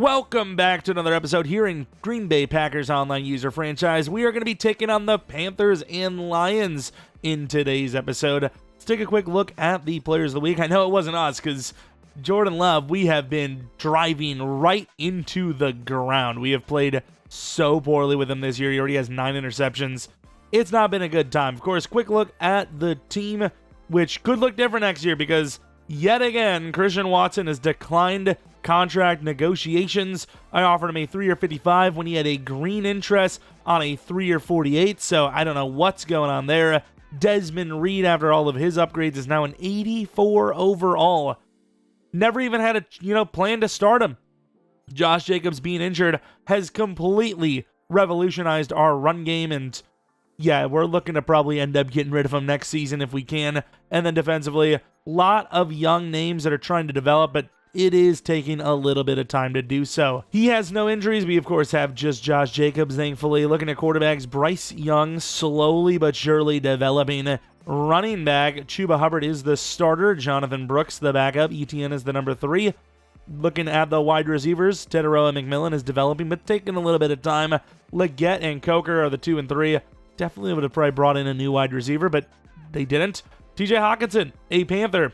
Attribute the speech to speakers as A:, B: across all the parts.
A: Welcome back to another episode here in Green Bay Packers online user franchise. We are going to be taking on the Panthers and Lions in today's episode. Let's take a quick look at the players of the week. I know it wasn't us because Jordan Love, we have been driving right into the ground. We have played so poorly with him this year. He already has 9 interceptions. It's not been a good time. Of course, quick look at the team, which could look different next year because yet again, Christian Watson has declined contract negotiations. I offered him a 3-year $55 when he had a green interest on a 3-year $48, so I don't know what's going on there. Desmond Reed, after all of his upgrades, is now an 84 overall. Never even had a plan to start him. Josh Jacobs being injured has completely revolutionized our run game, and yeah, we're looking to probably end up getting rid of him next season if we can. And then defensively, a lot of young names that are trying to develop, but it is taking a little bit of time to do so. He has no injuries. We, of course, have just Josh Jacobs, thankfully. Looking at quarterbacks, Bryce Young slowly but surely developing. Running back, Chuba Hubbard is the starter. Jonathan Brooks, the backup. ETN is the number 3. Looking at the wide receivers, Teteroa McMillan is developing, but taking a little bit of time. Leggett and Coker are the 2 and 3. Definitely would have probably brought in a new wide receiver, but they didn't. TJ Hawkinson, a Panther.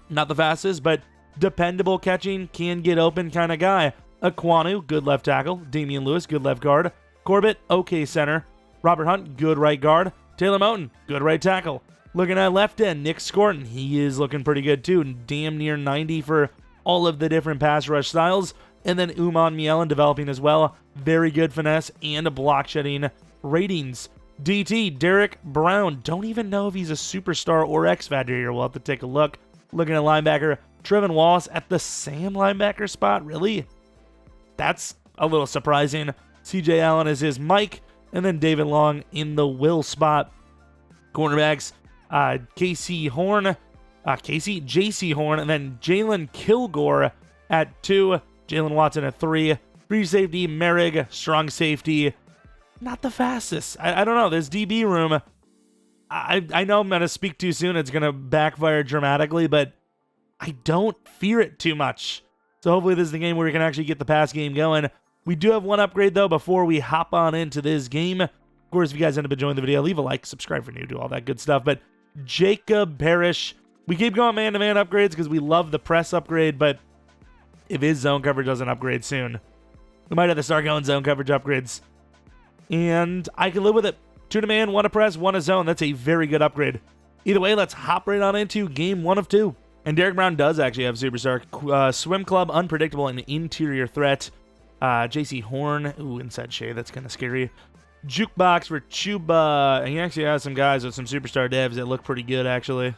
A: Not the fastest, but dependable catching, can get open kind of guy. Aquanu, good left tackle. Damian Lewis, good left guard. Corbett, okay center. Robert Hunt, good right guard. Taylor Moton, good right tackle. Looking at left end, Nick Scorton, he is looking pretty good too. Damn near 90 for all of the different pass rush styles. And then Uman Mielen developing as well. Very good finesse and block shedding ratings. DT, Derek Brown. Don't even know if he's a superstar or X Factor here. We'll have to take a look. Looking at linebacker, Trevin Wallace at the Sam linebacker spot. Really? That's a little surprising. CJ Allen is his Mike. And then David Long in the Will spot. Cornerbacks, JC Horn, and then Jalen Kilgore at 2. Jalen Watson at 3. Free safety, Merrig, strong safety. Not the fastest. I don't know. This DB room, I know I'm going to speak too soon. It's going to backfire dramatically, but I don't fear it too much. So hopefully this is the game where we can actually get the pass game going. We do have one upgrade, though, before we hop on into this game. Of course, if you guys end up enjoying the video, leave a like, subscribe for new, do all that good stuff. But Jacob Parrish, we keep going man-to-man upgrades because we love the press upgrade, but if his zone coverage doesn't upgrade soon, we might have to start going zone coverage upgrades. And I can live with it. 2 to man, 1 to press, 1 to zone. That's a very good upgrade. Either way, let's hop right on into game 1 of 2. And Derek Brown does actually have Superstar. Swim Club, unpredictable, and interior threat. JC Horn. Ooh, inside shade. That's kind of scary. Jukebox for Chuba. And he actually has some guys with some Superstar devs that look pretty good, actually.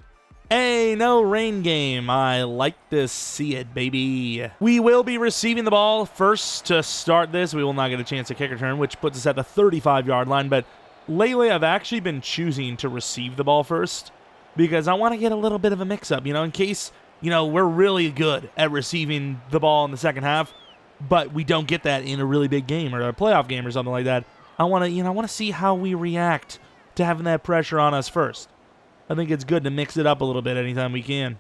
A: Hey, no rain game. I like to see it, baby. We will be receiving the ball first to start this. We will not get a chance to kick return, which puts us at the 35-yard line. But lately, I've actually been choosing to receive the ball first because I want to get a little bit of a mix-up, in case, we're really good at receiving the ball in the second half, but we don't get that in a really big game or a playoff game or something like that. I want to see how we react to having that pressure on us first. I think it's good to mix it up a little bit anytime we can.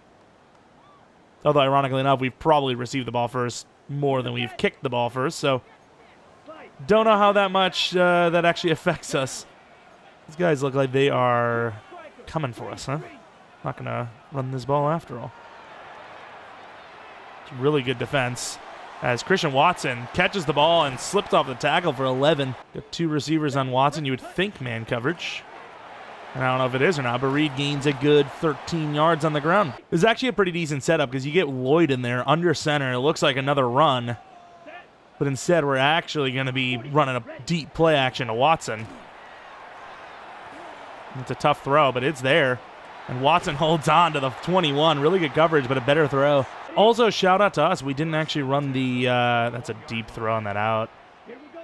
A: Although, ironically enough, we've probably received the ball first more than we've kicked the ball first, so don't know how that much that actually affects us. These guys look like they are coming for us, huh? Not going to run this ball after all. It's really good defense as Christian Watson catches the ball and slips off the tackle for 11. Got 2 receivers on Watson. You would think man coverage. And I don't know if it is or not, but Reed gains a good 13 yards on the ground. This is actually a pretty decent setup because you get Lloyd in there under center. It looks like another run. But instead, we're actually going to be running a deep play action to Watson. It's a tough throw, but it's there. And Watson holds on to the 21. Really good coverage, but a better throw. Also, shout out to us. We didn't actually run the... that's a deep throw on that out.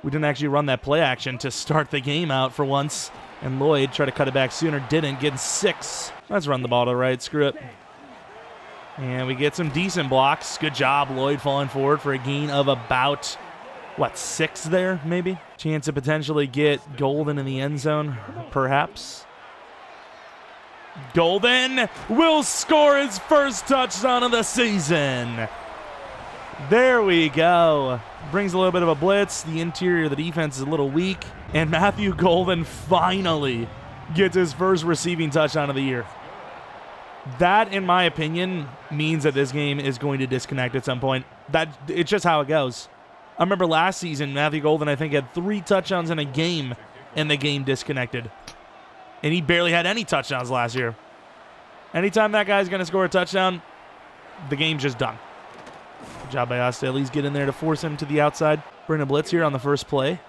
A: We didn't actually run that play action to start the game out for once. And Lloyd tried to cut it back sooner, didn't, getting 6. Let's run the ball to the right, screw it. And we get some decent blocks. Good job, Lloyd falling forward for a gain of about, 6 there, maybe? Chance to potentially get Golden in the end zone, perhaps. Golden will score his first touchdown of the season. There we go. Brings a little bit of a blitz. The interior of the defense is a little weak. And Matthew Golden finally gets his first receiving touchdown of the year. That, in my opinion, means that this game is going to disconnect at some point. It's just how it goes. I remember last season, Matthew Golden, I think, had 3 touchdowns in a game, and the game disconnected. And he barely had any touchdowns last year. Anytime that guy's going to score a touchdown, the game's just done. Good job by us to at least get in there to force him to the outside. Bring a blitz here on the first play.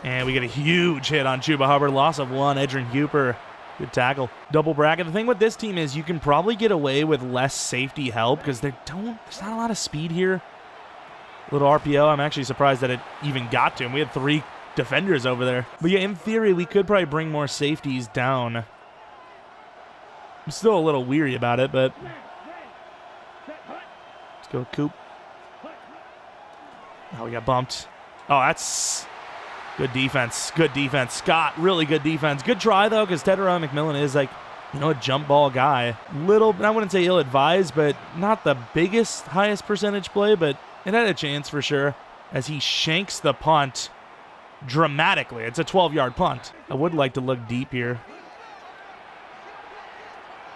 A: And we get a huge hit on Chuba Hubbard. Loss of 1. Edrin Cooper. Good tackle. Double bracket. The thing with this team is you can probably get away with less safety help because there's not a lot of speed here. Little RPO. I'm actually surprised that it even got to him. We had 3 defenders over there. But yeah, in theory, we could probably bring more safeties down. I'm still a little weary about it, but let's go Coop. Oh, we got bumped. Oh, that's good defense. Good defense. Scott, really good defense. Good try, though, because Jeromepkr is like, a jump ball guy. Little, I wouldn't say ill-advised, but not the biggest, highest percentage play, but it had a chance for sure as he shanks the punt dramatically. It's a 12-yard punt. I would like to look deep here.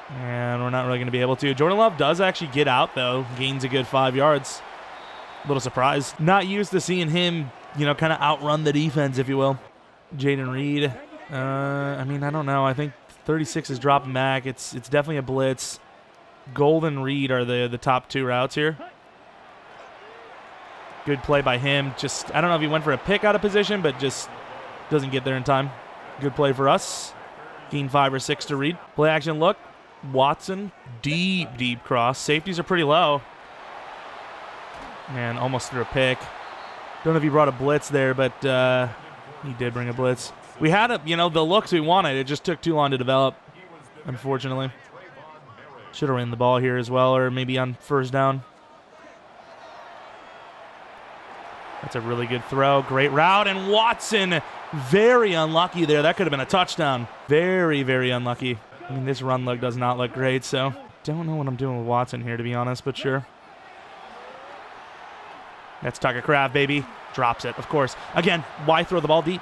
A: And we're not really going to be able to. Jordan Love does actually get out, though. Gains a good 5 yards. A little surprised. Not used to seeing him, kind of outrun the defense, if you will. Jaden Reed. I don't know. I think 36 is dropping back. It's definitely a blitz. Golden Reed are the top 2 routes here. Good play by him. Just, I don't know if he went for a pick out of position, but just doesn't get there in time. Good play for us. Gain 5 or 6 to Reed. Play action look. Watson, deep cross. Safeties are pretty low. Man, almost threw a pick. Don't know if he brought a blitz there, but he did bring a blitz. We had the looks we wanted. It just took too long to develop, unfortunately. Should have ran the ball here as well, or maybe on first down. That's a really good throw. Great route, and Watson, very unlucky there. That could have been a touchdown. Very, very unlucky. This run look does not look great, so don't know what I'm doing with Watson here, to be honest, but sure. That's Tucker Kraft, baby. Drops it, of course. Again, why throw the ball deep?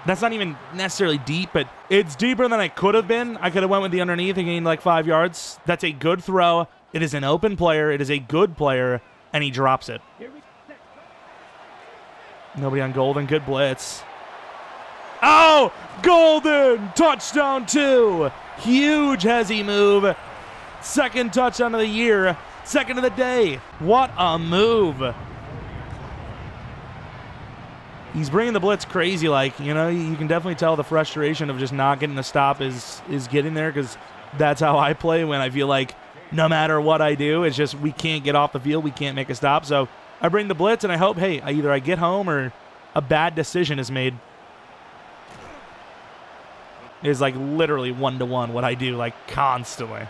A: That's not even necessarily deep, but it's deeper than it could have been. I could have went with the underneath and gained like 5 yards. That's a good throw. It is an open player. It is a good player, and he drops it. Nobody on Golden. Good blitz. Oh, Golden! Touchdown 2. Huge hezzy move. Second touchdown of the year. Second of the day. What a move. He's bringing the blitz crazy. You can definitely tell the frustration of just not getting a stop is getting there, because that's how I play when I feel like no matter what I do, it's just we can't get off the field. We can't make a stop. So I bring the blitz, and I hope, hey, either I get home or a bad decision is made. Is literally 1-to-1 what I do, constantly.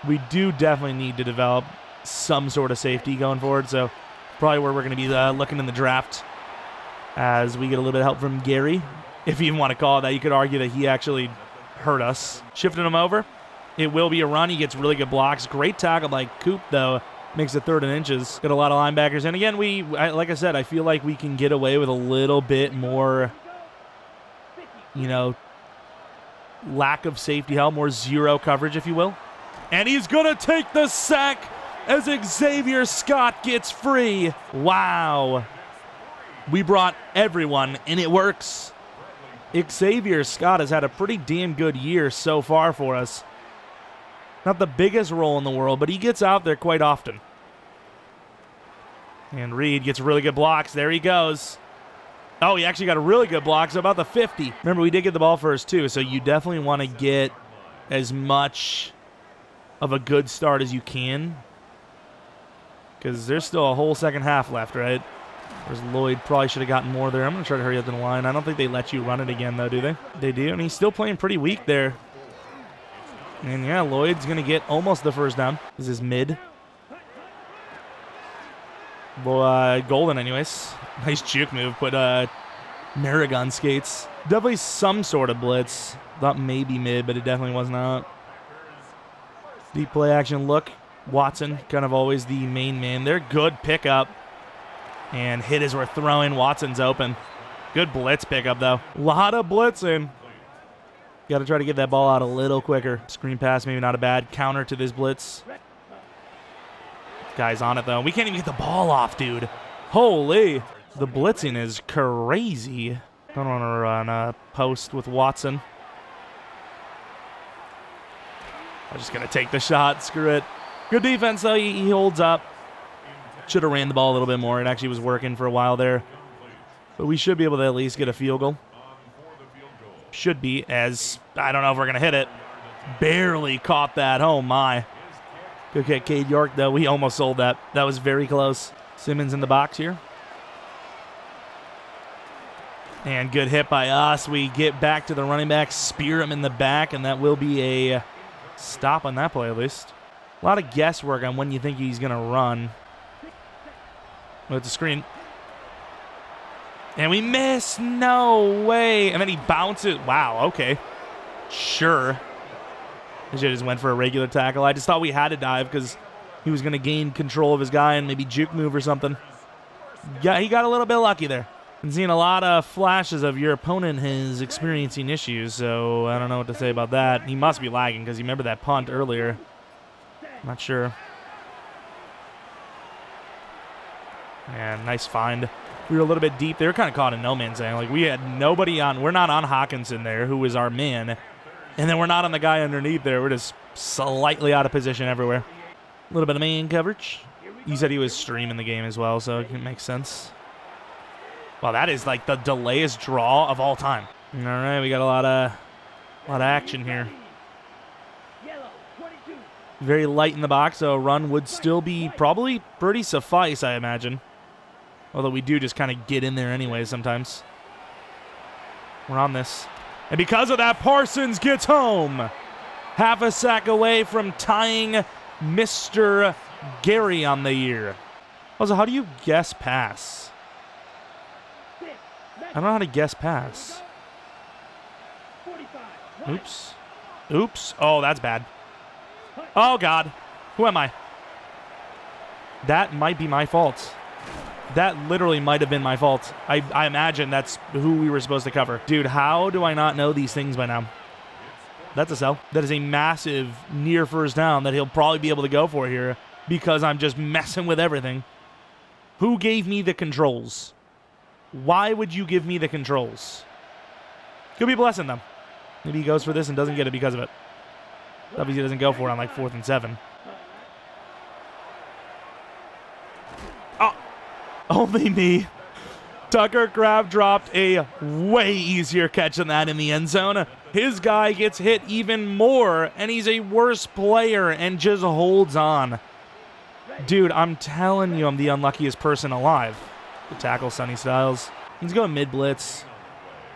A: We do definitely need to develop some sort of safety going forward, so probably where we're going to be looking in the draft as we get a little bit of help from Gary. If you even want to call it that, you could argue that he actually hurt us. Shifting him over. It will be a run. He gets really good blocks. Great tackle by Coop, though. Makes it 3rd and inches. Got a lot of linebackers. And again, like I said, I feel like we can get away with a little bit more, lack of safety help, more zero coverage, if you will. And he's going to take the sack as Xavier Scott gets free. Wow. We brought everyone, and it works. Xavier Scott has had a pretty damn good year so far for us. Not the biggest role in the world, but he gets out there quite often. And Reed gets really good blocks. There he goes. Oh, he actually got a really good block, so about the 50. Remember, we did get the ball first, too, so you definitely want to get as much of a good start as you can, because there's still a whole second half left, right? There's Lloyd. Probably should have gotten more there. I'm going to try to hurry up in the line. I don't think they let you run it again, though, do they? They do, and he's still playing pretty weak there. And, yeah, Lloyd's going to get almost the first down. This is mid. Well, Golden, anyways. Nice juke move. Put Maragon skates. Definitely some sort of blitz. Thought maybe mid, but it definitely was not. Deep play action look. Watson, kind of always the main man. They're good pickup. And hit as we're throwing. Watson's open. Good blitz pickup, though. A lot of blitzing. Got to try to get that ball out a little quicker. Screen pass, maybe not a bad counter to this blitz. Guy's on it, though. We can't even get the ball off, dude. Holy. The blitzing is crazy. Don't want to run a post with Watson. I'm just going to take the shot. Screw it. Good defense, though. He holds up. Should have ran the ball a little bit more. It actually was working for a while there. But we should be able to at least get a field goal. Should be, as I don't know if we're going to hit it. Barely caught that. Oh, my. Good kick, Cade York, though. We almost sold that. That was very close. Simmons in the box here. And good hit by us. We get back to the running back, spear him in the back, and that will be a stop on that play at least. A lot of guesswork on when you think he's going to run. With the screen. And we miss. No way. And then he bounces. Wow, okay. Sure. I should have just went for a regular tackle. I just thought we had to dive because he was going to gain control of his guy and maybe juke move or something. Yeah, he got a little bit lucky there. Been seeing a lot of flashes of your opponent is experiencing issues, so I don't know what to say about that. He must be lagging because you remember that punt earlier. Not sure. And nice find. We were a little bit deep. They were kind of caught in no man's land. Like, we had nobody on. We're not on Hawkinson there, who was our man. And then we're not on the guy underneath there. We're just slightly out of position everywhere. A little bit of man coverage. You said he was streaming the game as well, so it makes sense. Well, that is like the delayest draw of all time. All right, we got a lot of action here. Very light in the box, so a run would still be probably pretty suffice, I imagine. Although we do just kind of get in there anyway sometimes. We're on this. And because of that, Parsons gets home. Half a sack away from tying Mr. Gary on the year. Also, how do you guess pass? I don't know how to guess pass. Oops. Oops. Oh, that's bad. Oh, God. Who am I? That might be my fault. That literally might have been my fault. I imagine that's who we were supposed to cover. Dude, how do I not know these things by now? That's a sell. That is a massive near first down that he'll probably be able to go for here because I'm just messing with everything. Who gave me the controls? Why would you give me the controls? Could be blessing them. Maybe he goes for this and doesn't get it because of it. Obviously, he doesn't go for it on like 4th and 7. Oh, only me. Tucker Craft dropped a way easier catch than that in the end zone. His guy gets hit even more, and he's a worse player and just holds on. Dude, I'm telling you, I'm the unluckiest person alive. The tackle, Sonny Styles. He's going mid-blitz.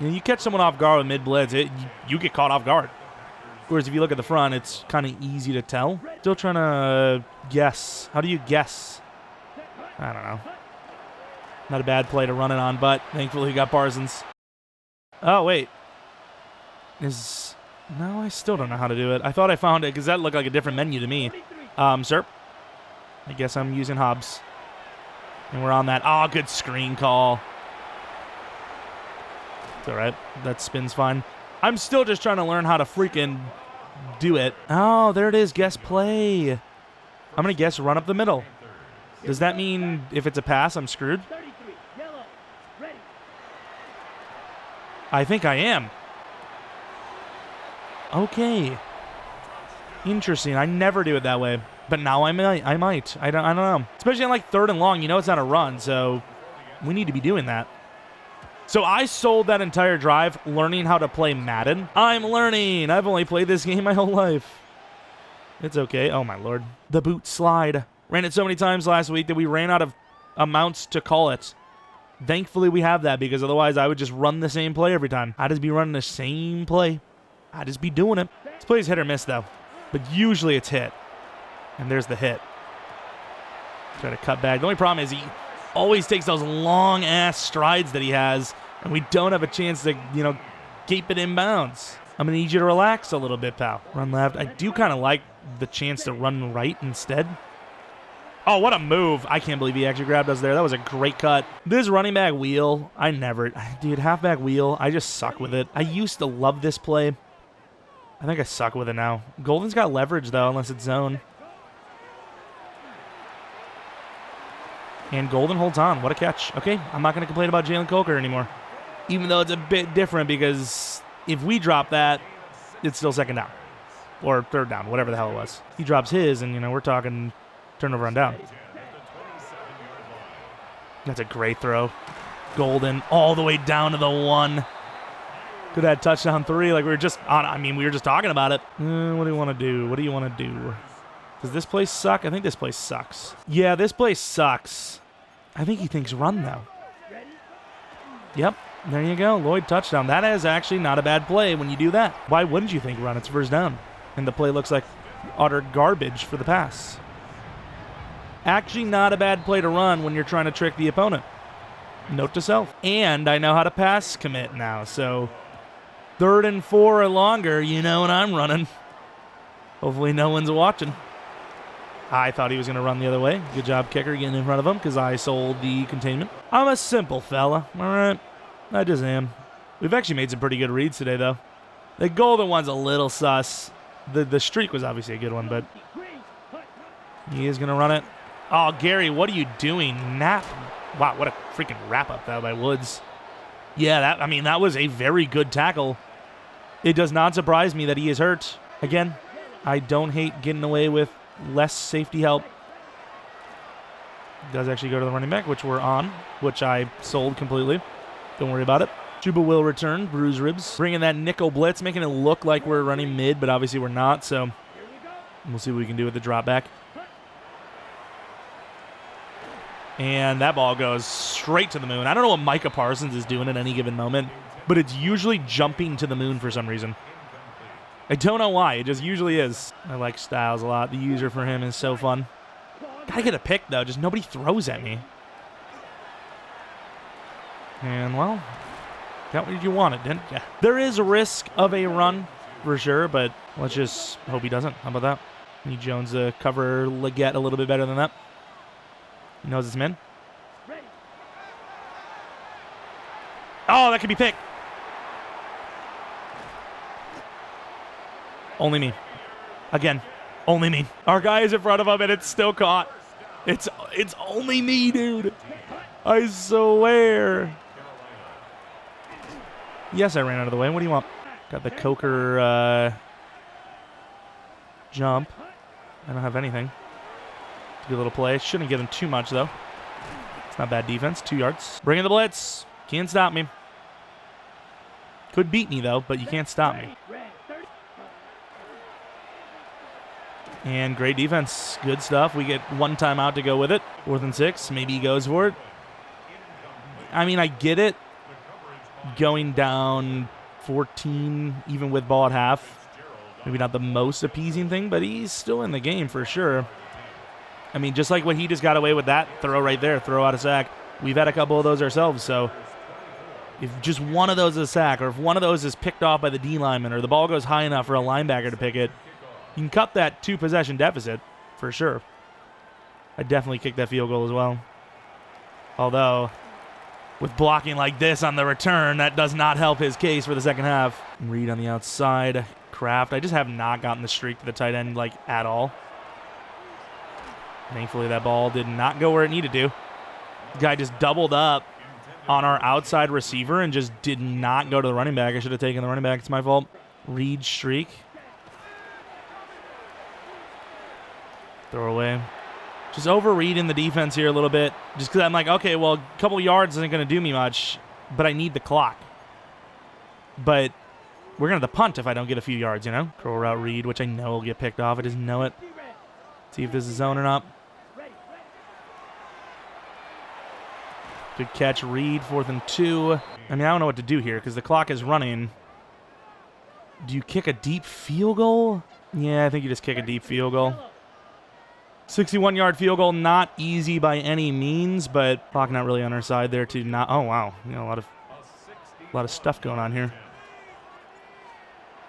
A: You catch someone off guard with mid-blitz, you get caught off guard. Whereas if you look at the front, it's kind of easy to tell. Still trying to guess. How do you guess? I don't know. Not a bad play to run it on, but thankfully he got Parsons. Oh, wait. No, I still don't know how to do it. I thought I found it because that looked like a different menu to me. Sir? I guess I'm using Hobbs. And we're on that. Oh, good screen call. It's all right. That spin's fine. I'm still just trying to learn how to freaking do it. Oh, there it is. Guess play. I'm going to guess run up the middle. Does that mean if it's a pass, I'm screwed? I think I am. Okay. Interesting. I never do it that way. But now I might. I don't know. Especially on like 3rd and long. You know it's not a run, so we need to be doing that. So I sold that entire drive learning how to play Madden. I'm learning. I've only played this game my whole life. It's okay. Oh, my Lord. The boot slide. Ran it so many times last week that we ran out of amounts to call it. Thankfully, we have that because otherwise I would just run the same play every time. I'd just be running the same play. I'd just be doing it. This play is hit or miss, though. But usually it's hit. And there's the hit. Try to cut back. The only problem is he always takes those long-ass strides that he has, and we don't have a chance to, keep it in bounds. I'm going to need you to relax a little bit, pal. Run left. I do kind of like the chance to run right instead. Oh, what a move. I can't believe he actually grabbed us there. That was a great cut. This running back wheel, dude, halfback wheel, I just suck with it. I used to love this play. I think I suck with it now. Golden's got leverage, though, unless it's zone. And Golden holds on. What a catch. Okay, I'm not going to complain about Jalen Coker anymore. Even though it's a bit different because if we drop that, it's still second down. Or third down, whatever the hell it was. He drops his, and, we're talking turnover on down. That's a great throw. Golden all the way down to the 1. Could have had touchdown 3 like we were just on. We were just talking about it. What do you want to do? What do you want to do? Does this place suck? I think this place sucks. Yeah, this place sucks. I think he thinks run, though. Yep, there you go. Lloyd touchdown. That is actually not a bad play when you do that. Why wouldn't you think run? It's first down. And the play looks like utter garbage for the pass. Actually not a bad play to run when you're trying to trick the opponent. Note to self. And I know how to pass commit now, so 3rd and 4 or longer, you know what I'm running. Hopefully no one's watching. I thought he was going to run the other way. Good job, kicker, getting in front of him because I sold the containment. I'm a simple fella, all right? I just am. We've actually made some pretty good reads today, though. The Golden one's a little sus. The streak was obviously a good one, but he is going to run it. Oh, Gary, what are you doing? Wow, what a freaking wrap-up, though, by Woods. Yeah, that was a very good tackle. It does not surprise me that he is hurt. Again, I don't hate getting away with less safety help. Does actually go to the running back, which we're on, which I sold completely. Don't worry about it. Chuba will return, bruise ribs. Bringing that nickel blitz, making it look like we're running mid, but obviously we're not, so we'll see what we can do with the drop back. And that ball goes straight to the moon. I don't know what Micah Parsons is doing at any given moment, but it's usually jumping to the moon for some reason. I don't know why. It just usually is. I like Styles a lot. The user for him is so fun. Gotta get a pick, though. Just nobody throws at me. And, well, got what you wanted, didn't you? There is a risk of a run, for sure, but let's just hope he doesn't. How about that? Need Jones to cover Leggett a little bit better than that. He knows it's men. Oh, that could be picked. Only me. Again, only me. Our guy is in front of him, and it's still caught. It's only me, dude. I swear. Yes, I ran out of the way. What do you want? Got the Coker jump. I don't have anything. Good little play. Shouldn't get him too much, though. It's not bad defense. 2 yards. Bring in the blitz. Can't stop me. Could beat me, though, but you can't stop me. And great defense. Good stuff. We get 1 timeout to go with it. 4th and 6. Maybe he goes for it. I get it. Going down 14, even with ball at half. Maybe not the most appeasing thing, but he's still in the game for sure. Just like what he just got away with that throw right there, throw out a sack. We've had a couple of those ourselves, so if just one of those is a sack, or if one of those is picked off by the D lineman, or the ball goes high enough for a linebacker to pick it, you can cut that 2-possession deficit for sure. I'd definitely kick that field goal as well. Although, with blocking like this on the return, that does not help his case for the second half. Reed on the outside. Kraft. I just have not gotten the streak to the tight end, at all. Thankfully, that ball did not go where it needed to. The guy just doubled up on our outside receiver and just did not go to the running back. I should have taken the running back. It's my fault. Reed streak. Throw away. Just overreading the defense here a little bit. Just because I'm like, okay, well, a couple yards isn't going to do me much, but I need the clock. But we're going to punt if I don't get a few yards, Curl route Reed, which I know will get picked off. I just know it. See if this is zone or not. Good catch, Reed, 4th and 2. I don't know what to do here because the clock is running. Do you kick a deep field goal? Yeah, I think you just kick a deep field goal. 61-yard field goal, not easy by any means, but clock not really on our side there to not. Oh wow, a lot of stuff going on here.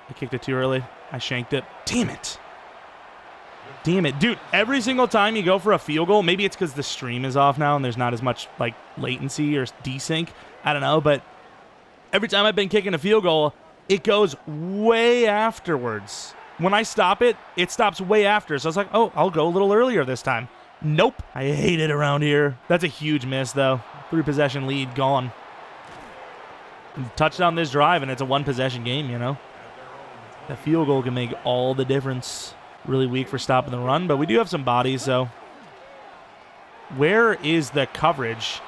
A: I kicked it too early. I shanked it. Damn it! Damn it. Dude, every single time you go for a field goal, maybe it's because the stream is off now and there's not as much like latency or desync. I don't know, but every time I've been kicking a field goal, it goes way afterwards. When I stop it, it stops way after. So I was like, oh, I'll go a little earlier this time. Nope. I hate it around here. That's a huge miss, though. 3-possession lead gone. Touchdown this drive, and it's a 1-possession game, you know. That field goal can make all the difference. Really weak for stopping the run, but we do have some bodies, so. Where is the coverage?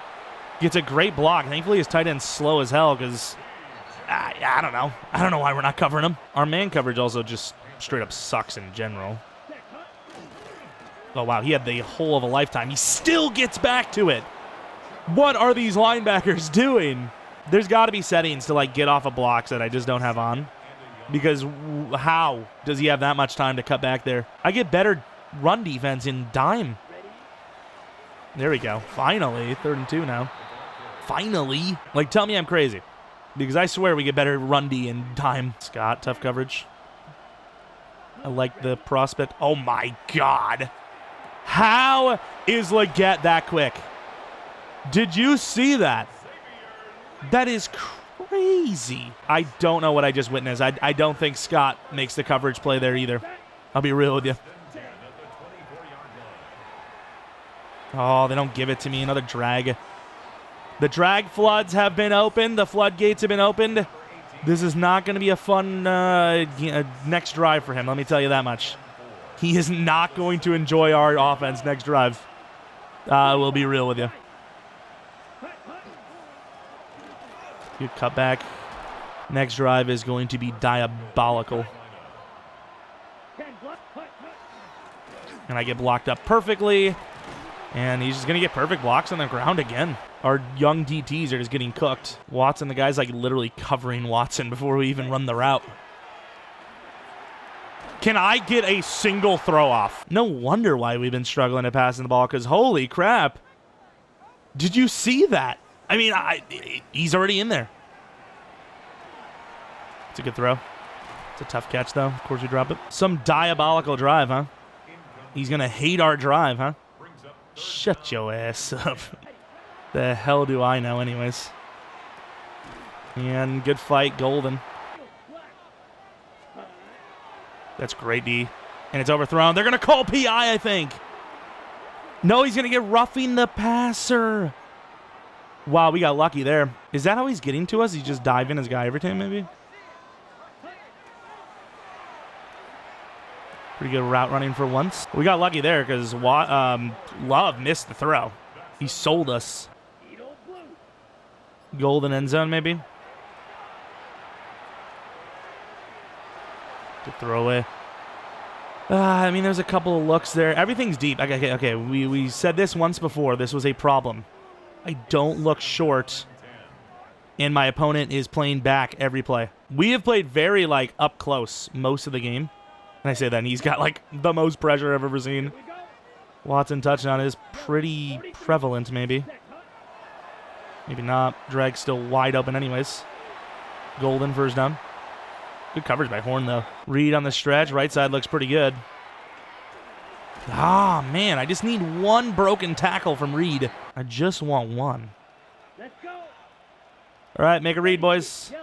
A: Gets a great block. Thankfully, his tight end's slow as hell because, I don't know. I don't know why we're not covering him. Our man coverage also just straight up sucks in general. Oh, wow. He had the hole of a lifetime. He still gets back to it. What are these linebackers doing? There's got to be settings to, like, get off of blocks that I just don't have on. Because how does he have that much time to cut back there? I get better run defense in dime. There we go. Finally. 3rd and 2 now. Finally. Like, tell me I'm crazy. Because I swear we get better run D in dime. Scott, tough coverage. I like the prospect. Oh, my God. How is Leggett that quick? Did you see that? That is crazy. I don't know what I just witnessed. I don't think Scott makes the coverage play there either. I'll be real with you. Oh, they don't give it to me. Another drag. The drag floods have been opened. The floodgates have been opened. This is not going to be a fun next drive for him. Let me tell you that much. He is not going to enjoy our offense next drive. We'll be real with you. Good cutback. Next drive is going to be diabolical. And I get blocked up perfectly. And he's just going to get perfect blocks on the ground again. Our young DTs are just getting cooked. Watson, the guy's like literally covering Watson before we even run the route. Can I get a single throw off? No wonder why we've been struggling at passing the ball, because holy crap. Did you see that? I mean, he's already in there. It's a good throw. It's a tough catch, though. Of course we drop it. Some diabolical drive, huh? He's going to hate our drive, huh? Shut your ass up. The hell do I know anyways? And good fight, Golden. That's great D. And it's overthrown. They're going to call PI, I think. No, he's going to get roughing the passer. Wow, we got lucky there. Is that how he's getting to us? He's just diving his guy every time, maybe? Pretty good route running for once. We got lucky there because Love missed the throw. He sold us. Golden end zone, maybe? Good throwaway. I mean, there's a couple of looks there. Everything's deep. Okay. We said this once before. This was a problem. I don't look short, and my opponent is playing back every play. We have played very, like, up close most of the game. And I say that, and he's got, like, the most pressure I've ever seen. Watson touchdown is pretty prevalent, maybe. Maybe not. Drag's still wide open anyways. Golden first down. Good coverage by Horn, though. Reed on the stretch. Right side looks pretty good. Ah, man, I just need one broken tackle from Reed. I just want one. Let's go. All right, make a read, boys.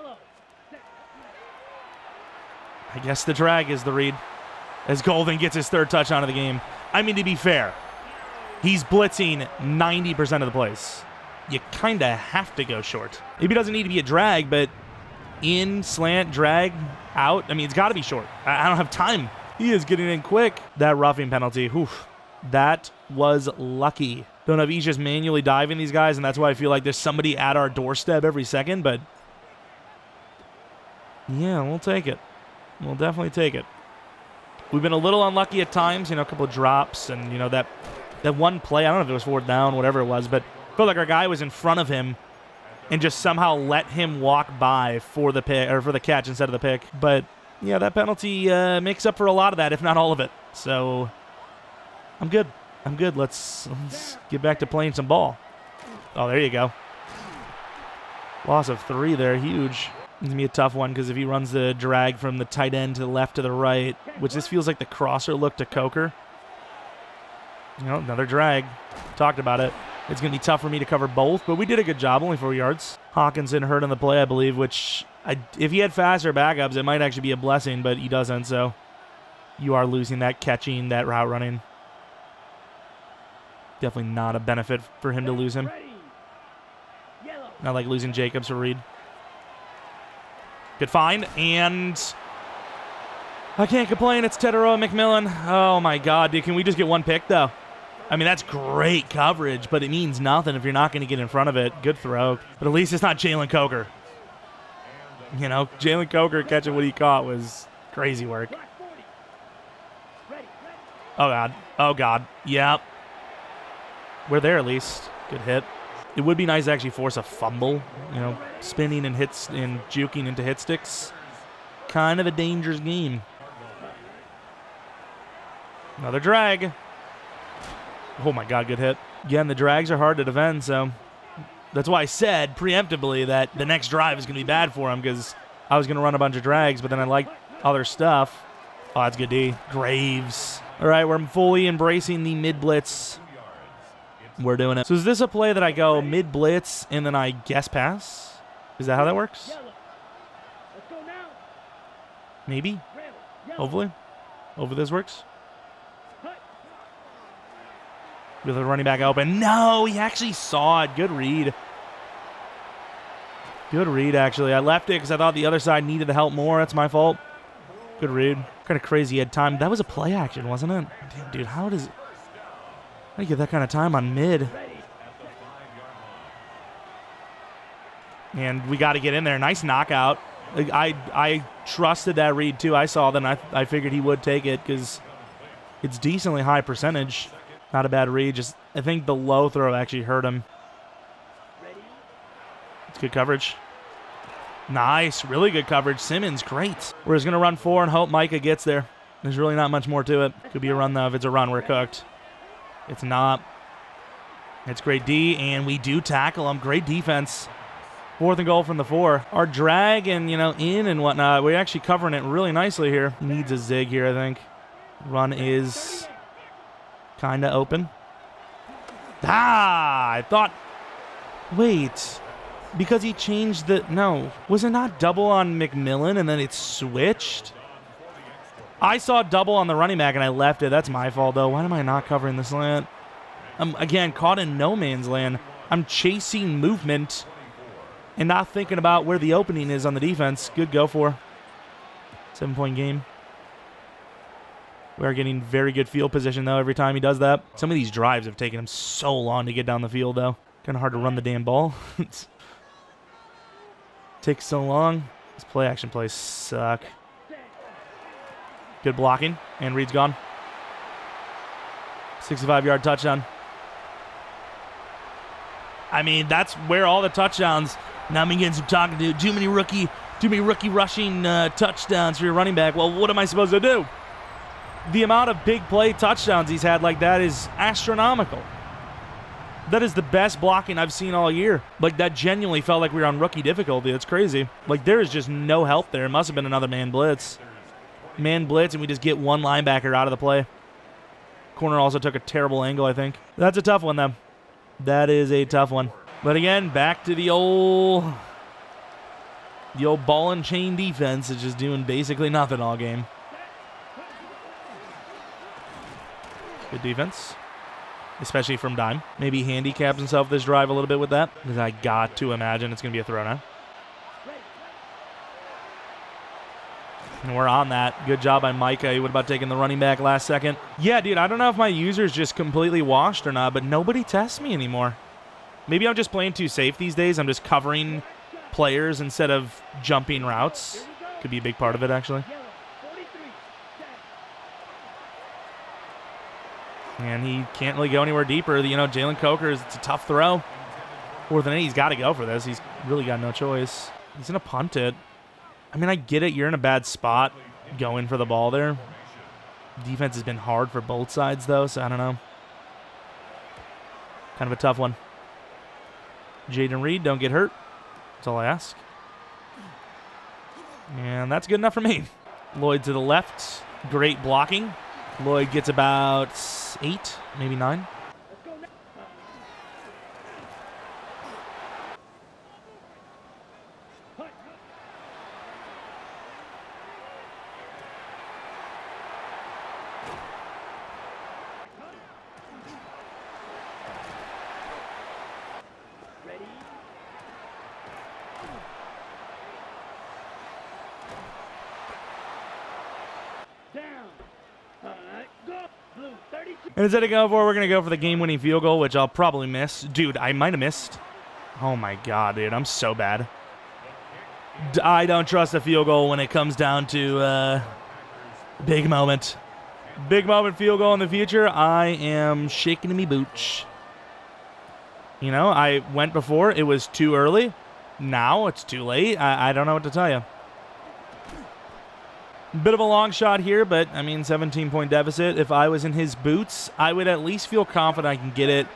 A: I guess the drag is the read as Golden gets his 3rd touchdown of the game. I mean, to be fair, he's blitzing 90% of the plays. You kind of have to go short. Maybe it doesn't need to be a drag, but in, slant, drag, out. I mean, it's got to be short. I don't have time. He is getting in quick. That roughing penalty, oof, that was lucky. Don't know if he's just manually diving these guys, and that's why I feel like there's somebody at our doorstep every second, but yeah, we'll take it. We'll definitely take it. We've been a little unlucky at times, you know, a couple of drops, and, you know, that one play, I don't know if it was 4th down, whatever it was, but I felt like our guy was in front of him and just somehow let him walk by for the pick, or for the catch instead of the pick. But yeah, that penalty makes up for a lot of that, if not all of it. So I'm good. Let's get back to playing some ball. Oh, there you go. Loss of 3 there, huge. It's going to be a tough one because if he runs the drag from the tight end to the left to the right, which this feels like the crosser look to Coker, You know, another drag. Talked about it. It's going to be tough for me to cover both, but we did a good job, only 4 yards. Hawkinson hurt on the play, I believe, which if he had faster backups, it might actually be a blessing, but he doesn't, so you are losing that catching, that route running. Definitely not a benefit for him to lose him. Not like losing Jacobs or Reed. Good find, and I can't complain. It's Jeromepkr. Oh, my God, dude. Can we just get one pick, though? I mean, that's great coverage, but it means nothing if you're not going to get in front of it. Good throw. But at least it's not Jeromepkr. You know, Jeromepkr catching what he caught was crazy work. Oh, God. Oh, God. Yep. We're there at least. Good hit. It would be nice to actually force a fumble. You know, spinning and hits and juking into hit sticks. Kind of a dangerous game. Another drag. Oh, my God, good hit. Again, the drags are hard to defend, so that's why I said preemptively that the next drive is going to be bad for him because I was going to run a bunch of drags, but then I like other stuff. Oh, that's good D. Graves. All right, we're fully embracing the mid-blitz. We're doing it. So is this a play that I go mid-blitz and then I guess pass? Is that how that works? Maybe. Hopefully. Hopefully this works. With the running back open. No, he actually saw it. Good read. Good read, actually. I left it because I thought the other side needed the help more. That's my fault. Good read. Kind of crazy he had time. That was a play action, wasn't it? Damn, dude, how do you get that kind of time on mid? And we got to get in there. Nice knockout. I trusted that read, too. I saw that, and I figured he would take it because it's decently high percentage. Not a bad read. Just I think the low throw actually hurt him. It's good coverage. Nice. Really good coverage. Simmons, great. We're just going to run 4 and hope Micah gets there. There's really not much more to it. Could be a run, though. If it's a run, we're cooked. It's not. It's great D, and we do tackle him. Great defense. 4th and goal from the 4. Our drag and, you know, in and whatnot, we're actually covering it really nicely here. Needs a zig here, I think. Run is kind of open. I thought, wait, because he changed the, no, was it not double on McMillan and then it switched? I saw double on the running back and I left it. That's my fault, though. Why am I not covering the slant? I'm, again, caught in no man's land. I'm chasing movement and not thinking about where the opening is on the defense. Good go for. 7-point game. We are getting very good field position, though, every time he does that. Some of these drives have taken him so long to get down the field, though. Kind of hard to run the damn ball. Takes so long. These play-action plays suck. Good blocking, and Reed's gone. 65-yard touchdown. I mean, that's where all the touchdowns. Now I'm getting some talking to. Too many rookie rushing touchdowns for your running back. Well, what am I supposed to do? The amount of big play touchdowns he's had like that is astronomical. That is the best blocking I've seen all year. Like, that genuinely felt like we were on rookie difficulty. That's crazy. Like, there is just no help there. It must have been another man blitz. Man blitz, and we just get one linebacker out of the play. Corner also took a terrible angle, I think. That's a tough one, though. That is a tough one. But again, back to the old ball and chain defense. It's just doing basically nothing all game. Good defense, especially from dime. Maybe handicaps himself this drive a little bit with that, because I got to imagine it's going to be a throw now. And we're on that. Good job by Micah. He would about taking the running back last second. Yeah, dude, I don't know if my user's just completely washed or not, but nobody tests me anymore. Maybe I'm just playing too safe these days. I'm just covering players instead of jumping routes. Could be a big part of it, actually. And he can't really go anywhere deeper. You know, Jeromepkr, it's a tough throw. 4th and 8, he's got to go for this. He's really got no choice. He's going to punt it. I mean, I get it. You're in a bad spot going for the ball there. Defense has been hard for both sides, though, so I don't know. Kind of a tough one. Jaden Reed, don't get hurt. That's all I ask. And that's good enough for me. Lloyd to the left. Great blocking. Lloyd gets about 6, 8, maybe 9. And instead of going for, we're going to go for the game-winning field goal, which I'll probably miss. Dude, I might have missed. Oh, my God, dude. I'm so bad. I don't trust a field goal when it comes down to big moment. Big moment field goal in the future. I am shaking me booch. You know, I went before. It was too early. Now it's too late. I don't know what to tell you. Bit of a long shot here, but, I mean, 17-point deficit. If I was in his boots, I would at least feel confident I can get it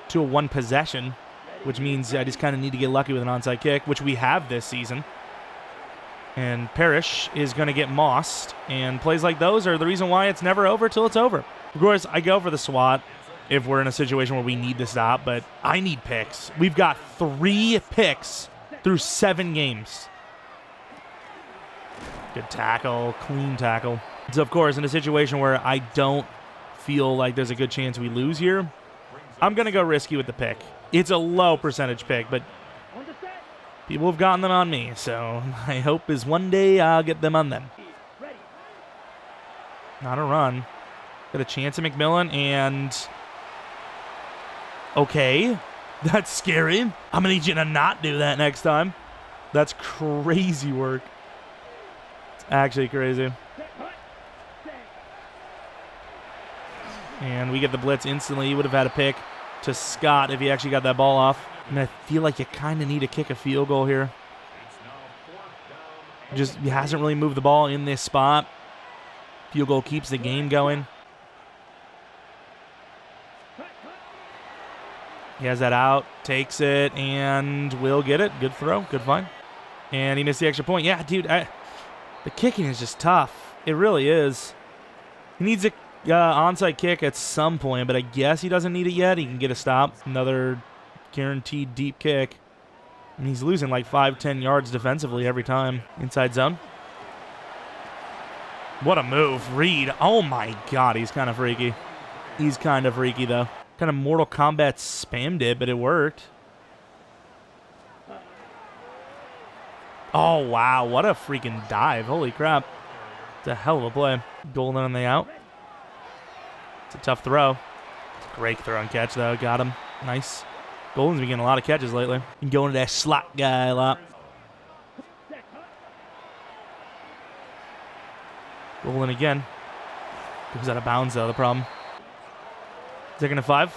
A: to a one possession, which means I just kind of need to get lucky with an onside kick, which we have this season. And Parrish is going to get mossed, and plays like those are the reason why it's never over till it's over. Of course, I go for the swat if we're in a situation where we need to stop, but I need picks. We've got 3 picks through 7 games. Good tackle, clean tackle. So, of course, in a situation where I don't feel like there's a good chance we lose here, I'm going to go risky with the pick. It's a low percentage pick, but people have gotten them on me, so my hope is one day I'll get them on them. Not a run. Got a chance at McMillan, and... Okay, that's scary. I'm going to need you to not do that next time. That's crazy work. Actually crazy. And we get the blitz instantly. He would have had a pick to Scott if he actually got that ball off. And I feel like you kind of need to kick a field goal here. Just he hasn't really moved the ball in this spot. Field goal keeps the game going. He has that out, takes it, and will get it. Good throw, good find. And he missed the extra point. Yeah, dude, the kicking is just tough. It really is. He needs a onside kick at some point, but I guess he doesn't need it yet. He can get a stop. Another guaranteed deep kick. And he's losing like 5-10 yards defensively every time. Inside zone. What a move. Reed. Oh my God, he's kind of freaky. He's kind of freaky, though. Kind of Mortal Kombat spammed it, but it worked. Oh, wow. What a freaking dive. Holy crap. It's a hell of a play. Golden on the out. It's a tough throw. It's a great throw and catch, though. Got him. Nice. Golden's been getting a lot of catches lately. Been going to that slot guy a lot. Golden again. Goes out of bounds, though, the problem. Taking a 5.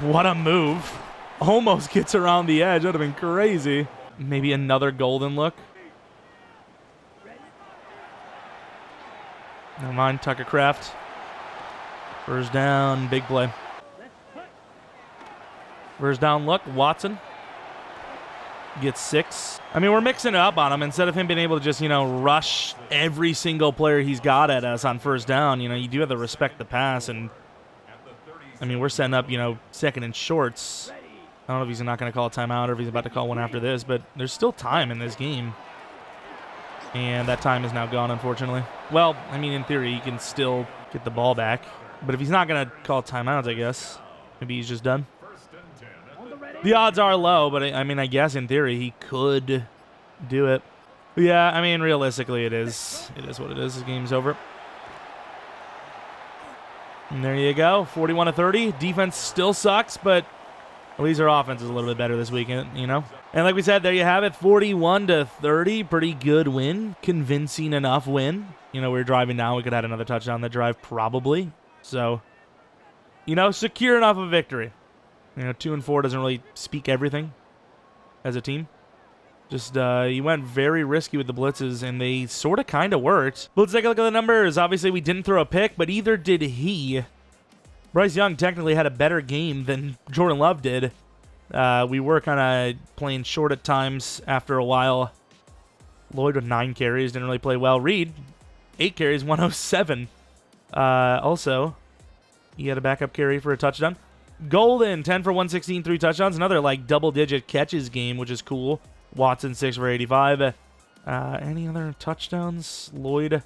A: What a move. Almost gets around the edge. That would have been crazy. Maybe another golden look. Never mind. Tucker Kraft. First down. Big play. First down look. Watson gets 6. I mean, we're mixing it up on him. Instead of him being able to just, rush every single player he's got at us on first down, you do have to respect the pass. And, I mean, we're setting up, second and shorts. I don't know if he's not going to call a timeout or if he's about to call one after this, but there's still time in this game. And that time is now gone, unfortunately. Well, I mean, in theory, he can still get the ball back. But if he's not going to call timeouts, I guess, maybe he's just done. The odds are low, but I mean, I guess in theory he could do it. But yeah, I mean, realistically, it is. It is what it is. This game's over. And there you go, 41-30. Defense still sucks, but at least our offense is a little bit better this weekend, And like we said, there you have it, 41-30. Pretty good win, convincing enough win. We're driving down. We could have had another touchdown on the drive, probably. So, secure enough of a victory. 2-4 doesn't really speak everything as a team. Just, you went very risky with the blitzes, and they sort of kind of worked. But let's take a look at the numbers. Obviously, we didn't throw a pick, but either did he. Bryce Young technically had a better game than Jordan Love did. We were kind of playing short at times after a while. Lloyd with 9 carries, didn't really play well. Reed, 8 carries, 107. Also, He had a backup carry for a touchdown. Golden, 10 for 116, 3 touchdowns. Another, like, double-digit catches game, which is cool. Watson, 6 for 85. Any other touchdowns? Lloyd,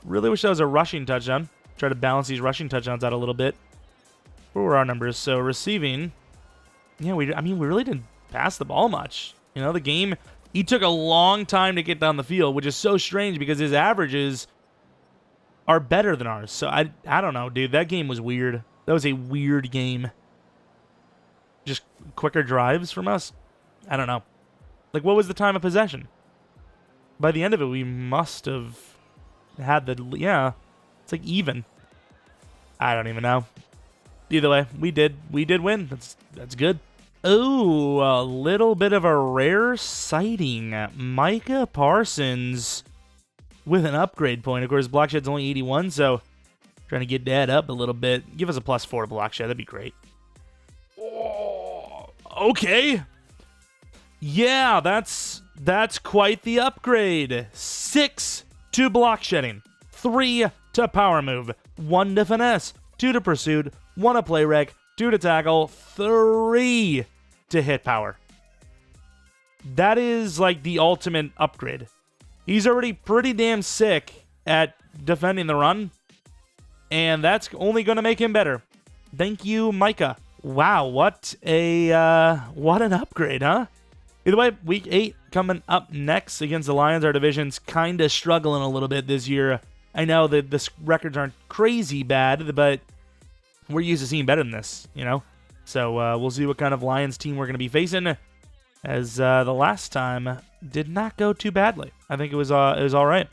A: really wish that was a rushing touchdown. Try to balance these rushing touchdowns out a little bit. What were our numbers? So, receiving, yeah, we really didn't pass the ball much. You know, the game, he took a long time to get down the field, which is so strange because his averages are better than ours. So, I don't know, dude. That game was weird. That was a weird game. Just quicker drives from us? I don't know. Like, what was the time of possession? By the end of it, we must have had the... Yeah, it's like even. I don't even know. Either way, we did win. That's good. Oh, a little bit of a rare sighting. Micah Parsons with an upgrade point. Of course, block shed's only 81, so trying to get that up a little bit. Give us a +4 to block shed. That'd be great. Okay. Yeah, that's quite the upgrade. 6 to block shedding, 3 to power move, 1 to finesse, 2 to pursuit, 1 to play rec, 2 to tackle, 3 to hit power. That is like the ultimate upgrade. He's already pretty damn sick at defending the run, and that's only going to make him better. Thank you, Micah. Wow, what an upgrade, huh? Either way, Week 8 coming up next against the Lions. Our division's kind of struggling a little bit this year. I know that the records aren't crazy bad, but we're used to seeing better than this, you know? So we'll see what kind of Lions team we're going to be facing, as the last time did not go too badly. I think it was all right.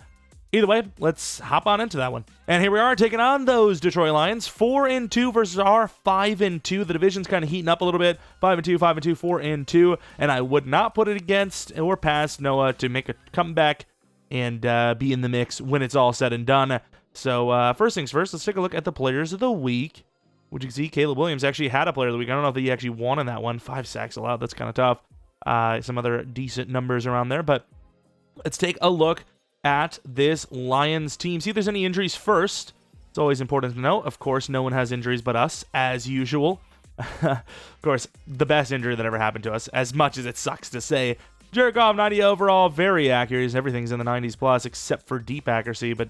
A: Either way, let's hop on into that one. And here we are taking on those Detroit Lions. 4-2 versus our 5-2. The division's kind of heating up a little bit. 5-2, 5-2, 4-2. And I would not put it against or past Noah to make a comeback and be in the mix when it's all said and done. So first things first, let's take a look at the players of the week. Which you can see, Caleb Williams actually had a player of the week. I don't know if he actually won in that one. 5 sacks allowed. That's kind of tough. Some other decent numbers around there. But let's take a look at this Lions team. See if there's any injuries first. It's always important to know. Of course, no one has injuries but us, as usual. Of course, the best injury that ever happened to us, as much as it sucks to say. Jeromepkr, 90 overall, very accurate. Everything's in the 90s plus, except for deep accuracy, but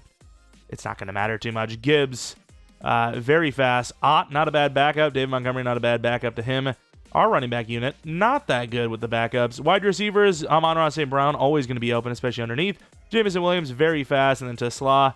A: it's not going to matter too much. Gibbs, very fast. Ott, not a bad backup. David Montgomery, not a bad backup to him. Our running back unit, not that good with the backups. Wide receivers, Amon-Ra St. Brown, always going to be open, especially underneath. Jameson Williams, very fast, and then to Slaw.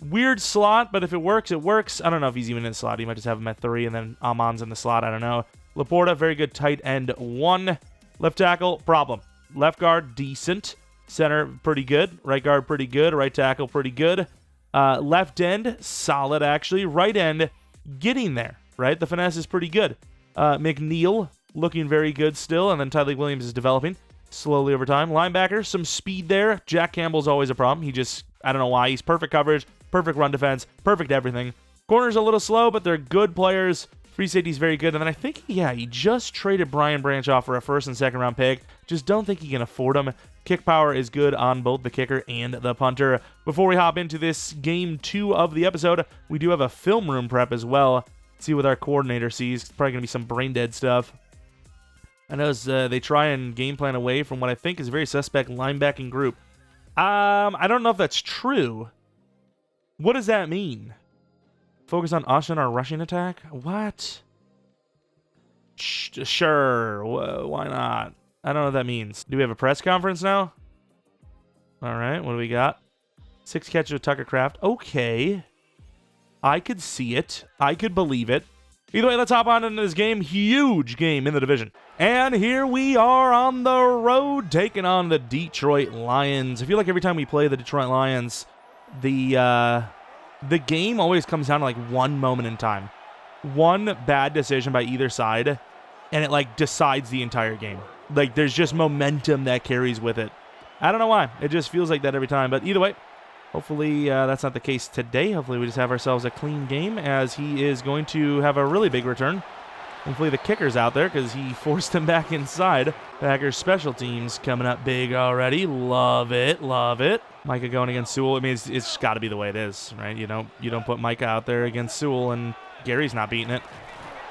A: Weird slot, but if it works, it works. I don't know if he's even in the slot. He might just have him at 3, and then Amon's in the slot. I don't know. Laporta, very good tight end 1. Left tackle, problem. Left guard, decent. Center, pretty good. Right guard, pretty good. Right tackle, pretty good. Left end, solid, actually. Right end, getting there, right? The finesse is pretty good. McNeil, looking very good still, and then Tyleik Williams is developing slowly over time. Linebacker, some speed there. Jack Campbell's always a problem. He just, I don't know why. He's perfect coverage, perfect run defense, perfect everything. Corner's a little slow, but they're good players. Free safety's very good. And then I think, he just traded Brian Branch off for a first and second round pick. Just don't think he can afford him. Kick power is good on both the kicker and the punter. Before we hop into this game 2 of the episode, we do have a film room prep as well. See what our coordinator sees. It's probably going to be some brain dead stuff. I know they try and game plan away from what I think is a very suspect linebacking group. I don't know if that's true. What does that mean? Focus on us and our rushing attack? What? Sure. Why not? I don't know what that means. Do we have a press conference now? All right. What do we got? 6 catches with Tucker Kraft. Okay. I could see it. I could believe it. Either way, let's hop on into this game. Huge game in the division. And here we are on the road taking on the Detroit Lions. I feel like every time we play the Detroit Lions, the game always comes down to like one moment in time. One bad decision by either side, and it like decides the entire game. Like there's just momentum that carries with it. I don't know why. It just feels like that every time. But either way, hopefully that's not the case today. Hopefully we just have ourselves a clean game, as he is going to have a really big return. Hopefully the kicker's out there because he forced him back inside. Packers special teams coming up big already. Love it, love it. Micah going against Sewell. I mean, it's got to be the way it is, right? You don't put Micah out there against Sewell and Gary's not beating it.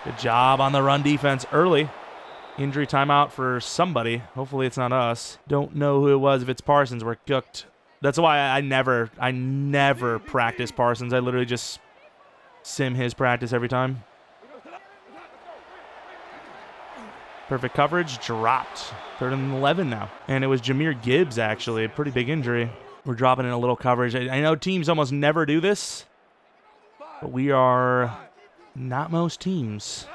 A: Good job on the run defense early. Injury timeout for somebody. Hopefully it's not us. Don't know who it was. If it's Parsons, we're cooked. That's why I never practice Parsons. I literally just sim his practice every time. Perfect coverage, dropped. 3rd and 11 now. And it was Jahmyr Gibbs, actually. A pretty big injury. We're dropping in a little coverage. I know teams almost never do this, but we are not most teams.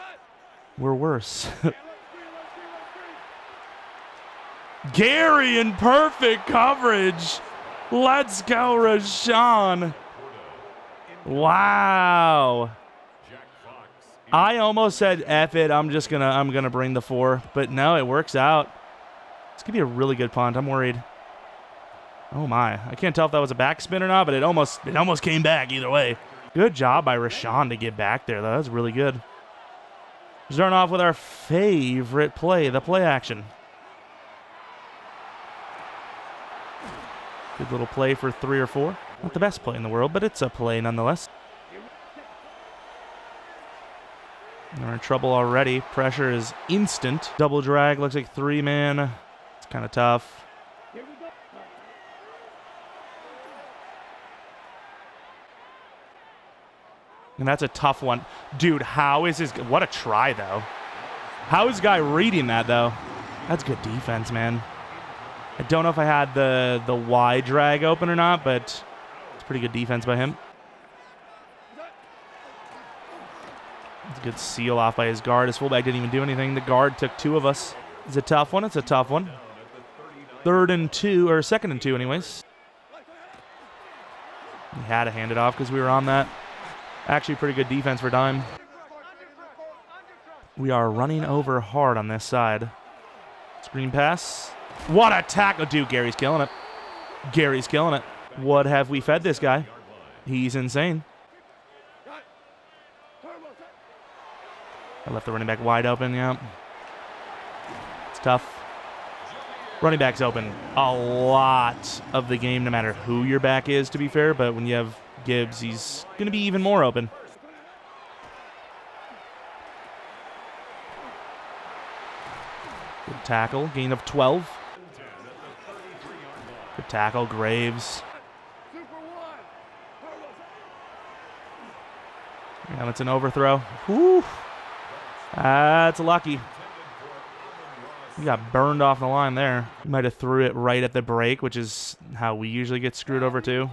A: We're worse. Gary in perfect coverage. Let's go, Rashawn. Wow. I almost said F it. I'm gonna bring the 4, but no, it works out. This could be a really good punt. I'm worried. Oh my. I can't tell if that was a backspin or not, but it almost came back either way. Good job by Rashawn to get back there, though. That was really good. Starting off with our favorite play, the play action. Good little play for 3 or 4. Not the best play in the world, but it's a play nonetheless. We're in trouble already. Pressure is instant. Double drag, looks like 3-man. It's kind of tough. And that's a tough one. Dude, how is this? What a try, though. How is guy reading that, though? That's good defense, man. I don't know if I had the Y drag open or not, but it's pretty good defense by him. It's a good seal off by his guard. His fullback didn't even do anything. The guard took 2 of us. It's a tough one. It's a tough one. 3rd and 2, or 2nd and 2 anyways. We had to hand it off because we were on that. Actually, pretty good defense for dime. We are running over hard on this side. Screen pass. What a tackle. Dude, Gary's killing it. Gary's killing it. What have we fed this guy? He's insane. I left the running back wide open, yeah. It's tough. Running back's open a lot of the game, no matter who your back is, to be fair. But when you have Gibbs, he's going to be even more open. Good tackle, gain of 12. Good tackle, Graves. Yeah, it's an overthrow. Whew. That's lucky. We got burned off the line there. Might have threw it right at the break, which is how we usually get screwed over too.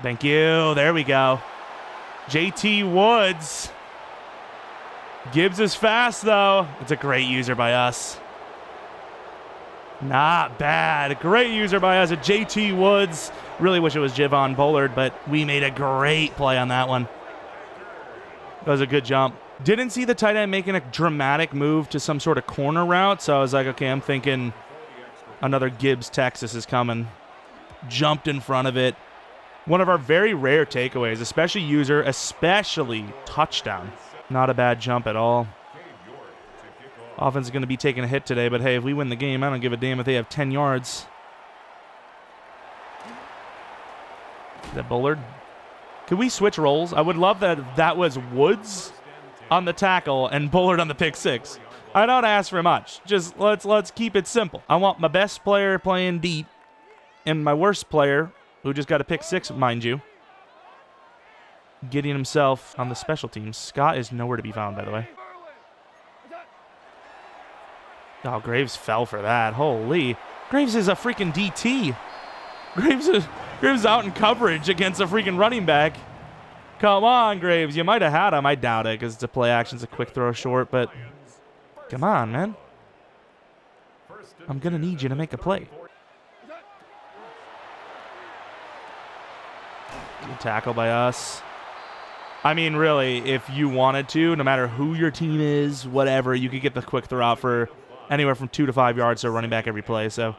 A: Thank you. There we go. JT Woods. Gibbs is fast, though. It's a great user by us. Not bad. Great user by us at JT Woods. Really wish it was Javon Bullard, but we made a great play on that one. That was a good jump. Didn't see the tight end making a dramatic move to some sort of corner route, so I was like, okay, I'm thinking another Gibbs Texas is coming. Jumped in front of it. One of our very rare takeaways, especially user, especially touchdown. Not a bad jump at all. Offense is going to be taking a hit today, but hey, if we win the game, I don't give a damn if they have 10 yards. Is that Bullard? Could we switch roles? I would love that was Woods on the tackle and Bullard on the pick 6. I don't ask for much. Just let's keep it simple. I want my best player playing deep and my worst player, who just got a pick 6, mind you, getting himself on the special teams. Scott is nowhere to be found, by the way. Oh, Graves fell for that. Holy. Graves is a freaking DT. Graves is out in coverage against a freaking running back. Come on, Graves. You might have had him. I doubt it because it's a play action. It's a quick throw short, but come on, man. I'm going to need you to make a play. Good tackle by us. I mean, really, if you wanted to, no matter who your team is, whatever, you could get the quick throw out for anywhere from 2 to 5 yards to running back every play. So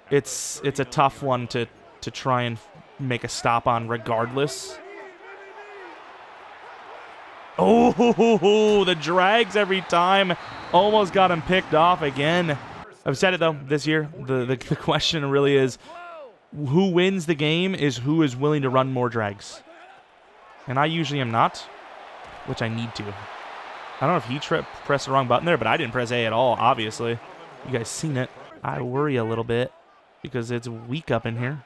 A: it's a tough one to try and make a stop on regardless. Oh, the drags every time. Almost got him picked off again. I've said it, though, this year. The question really is, who wins the game is who is willing to run more drags. And I usually am not, which I need to. I don't know if he pressed the wrong button there, but I didn't press A at all, obviously. You guys seen it. I worry a little bit because it's weak up in here.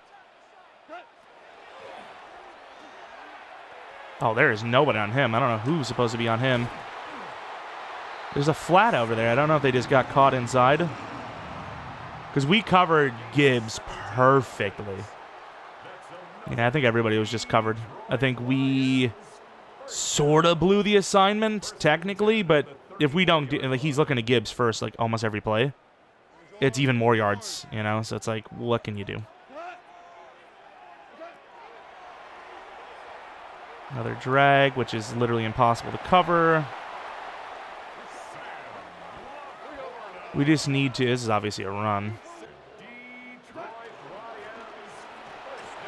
A: Oh, there is nobody on him. I don't know who's supposed to be on him. There's a flat over there. I don't know if they just got caught inside. Because we covered Gibbs perfectly. Yeah, I think everybody was just covered. I think we sort of blew the assignment, technically, but if we don't, like, he's looking at Gibbs first, like, almost every play. It's even more yards, you know? So it's like, what can you do? Another drag, which is literally impossible to cover. We just need to... This is obviously a run.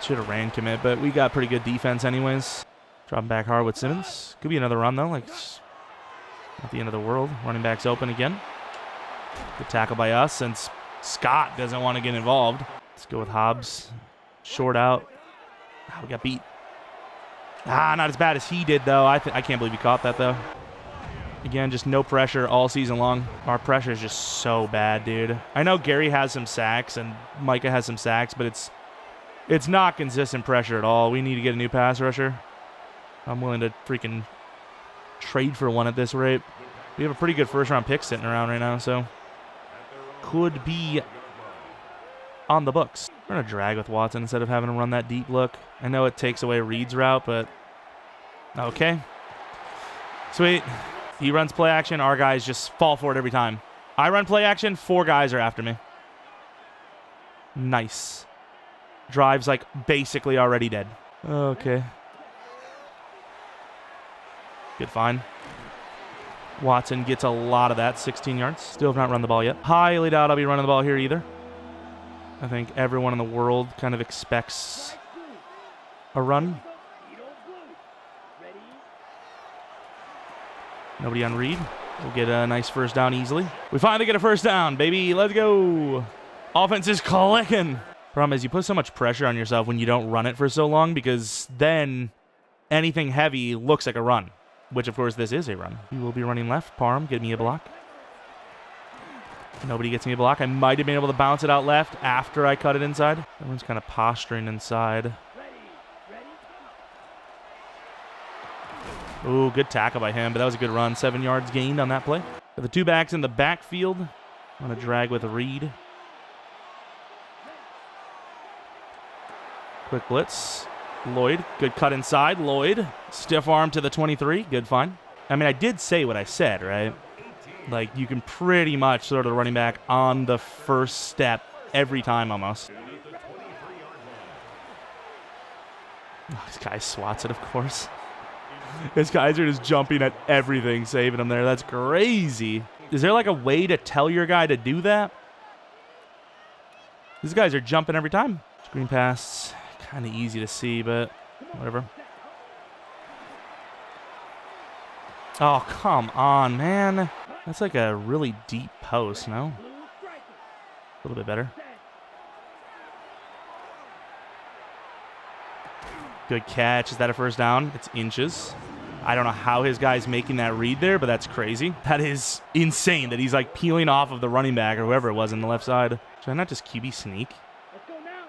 A: Should have ran commit, but we got pretty good defense anyways. Dropping back hard with Simmons. Could be another run, though. Like, not the end of the world. Running back's open again. Good tackle by us since Scott doesn't want to get involved. Let's go with Hobbs. Short out. We got beat. Not as bad as he did, though. I can't believe he caught that, though. Again, just no pressure all season long. Our pressure is just so bad, dude. I know Gary has some sacks and Micah has some sacks, but it's not consistent pressure at all. We need to get a new pass rusher. I'm willing to freaking trade for one at this rate. We have a pretty good first-round pick sitting around right now, so could be on the books. We're going to drag with Watson instead of having to run that deep look. I know it takes away Reed's route, but okay. Sweet. He runs play action. Our guys just fall for it every time. I run play action. 4 guys are after me. Nice. Drive's like basically already dead. Okay. Good find. Watson gets a lot of that. 16 yards. Still have not run the ball yet. Highly doubt I'll be running the ball here either. I think everyone in the world kind of expects a run. Nobody on Reed. We'll get a nice first down easily. We finally get a first down, baby. Let's go. Offense is clicking. Problem is you put so much pressure on yourself when you don't run it for so long because then anything heavy looks like a run, which, of course, this is a run. We will be running left. Parham, get me a block. Nobody gets me a block. I might have been able to bounce it out left after I cut it inside. Everyone's kind of posturing inside. Ooh, good tackle by him, but that was a good run. 7 yards gained on that play. Got the 2 backs in the backfield. I'm going to drag with Reed. Quick blitz. Lloyd, good cut inside. Lloyd, stiff arm to the 23. Good find. I mean, I did say what I said, right? Like, you can pretty much throw the running back on the first step every time almost. Oh, this guy swats it, of course. These guys are just jumping at everything, saving them there. That's crazy. Is there like a way to tell your guy to do that? These guys are jumping every time. Screen pass, kind of easy to see, but whatever. Oh, come on, man. That's like a really deep post, no? A little bit better. Good catch. Is that a first down? It's inches. I don't know how his guy's making that read there, but that's crazy. That is insane that he's like peeling off of the running back or whoever it was on the left side. Should I not just QB sneak?
B: Let's go now.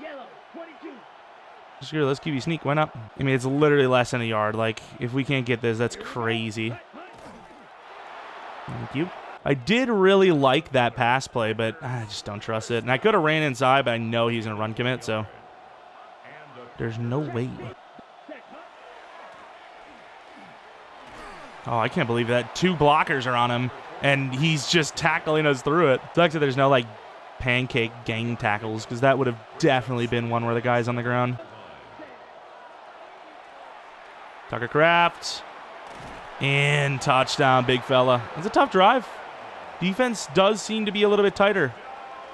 B: Yellow, 22.
A: Screw it, let's QB sneak. Why not? I mean, it's literally less than a yard. Like, if we can't get this, that's crazy. Thank you. I did really like that pass play, but I just don't trust it. And I could have ran inside, but I know he's going to run commit, so there's no way. Oh, I can't believe that. 2 blockers are on him, and he's just tackling us through it. Sucks that there's no, like, pancake gang tackles, because that would have definitely been one where the guy's on the ground. Tucker Kraft. And touchdown, big fella. It's a tough drive. Defense does seem to be a little bit tighter.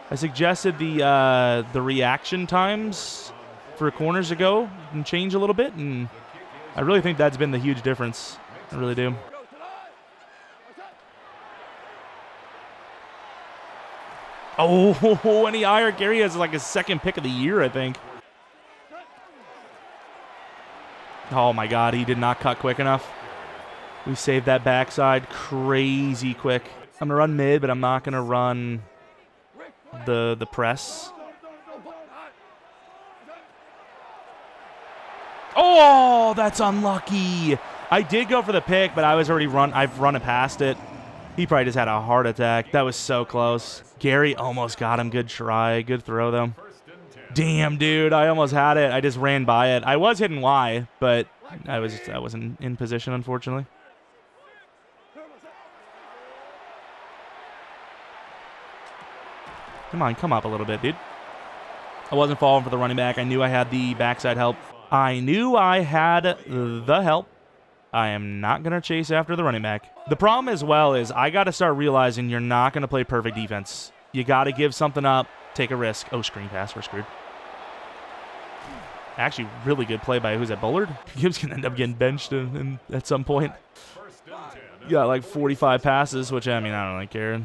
A: I suggested the reaction times for corners to go and change a little bit, and I really think that's been the huge difference. I really do. Oh, and he hired Gary as like his second pick of the year, I think. Oh my God, he did not cut quick enough. We saved that backside crazy quick. I'm gonna run mid, but I'm not gonna run the press. Oh, that's unlucky. I did go for the pick, but I've run it past it. He probably just had a heart attack. That was so close. Gary almost got him. Good try. Good throw, though. Damn, dude. I almost had it. I just ran by it. I was hitting Y, but I wasn't in position, unfortunately. Come on, come up a little bit, dude. I wasn't falling for the running back. I knew I had the backside help. I knew I had the help. I am not going to chase after the running back. The problem as well is I got to start realizing you're not going to play perfect defense. You got to give something up, take a risk. Oh, screen pass. We're screwed. Actually, really good play by, who's that, Bullard? Gibbs can end up getting benched at some point. You got like 45 passes, which, I mean, I don't really care. It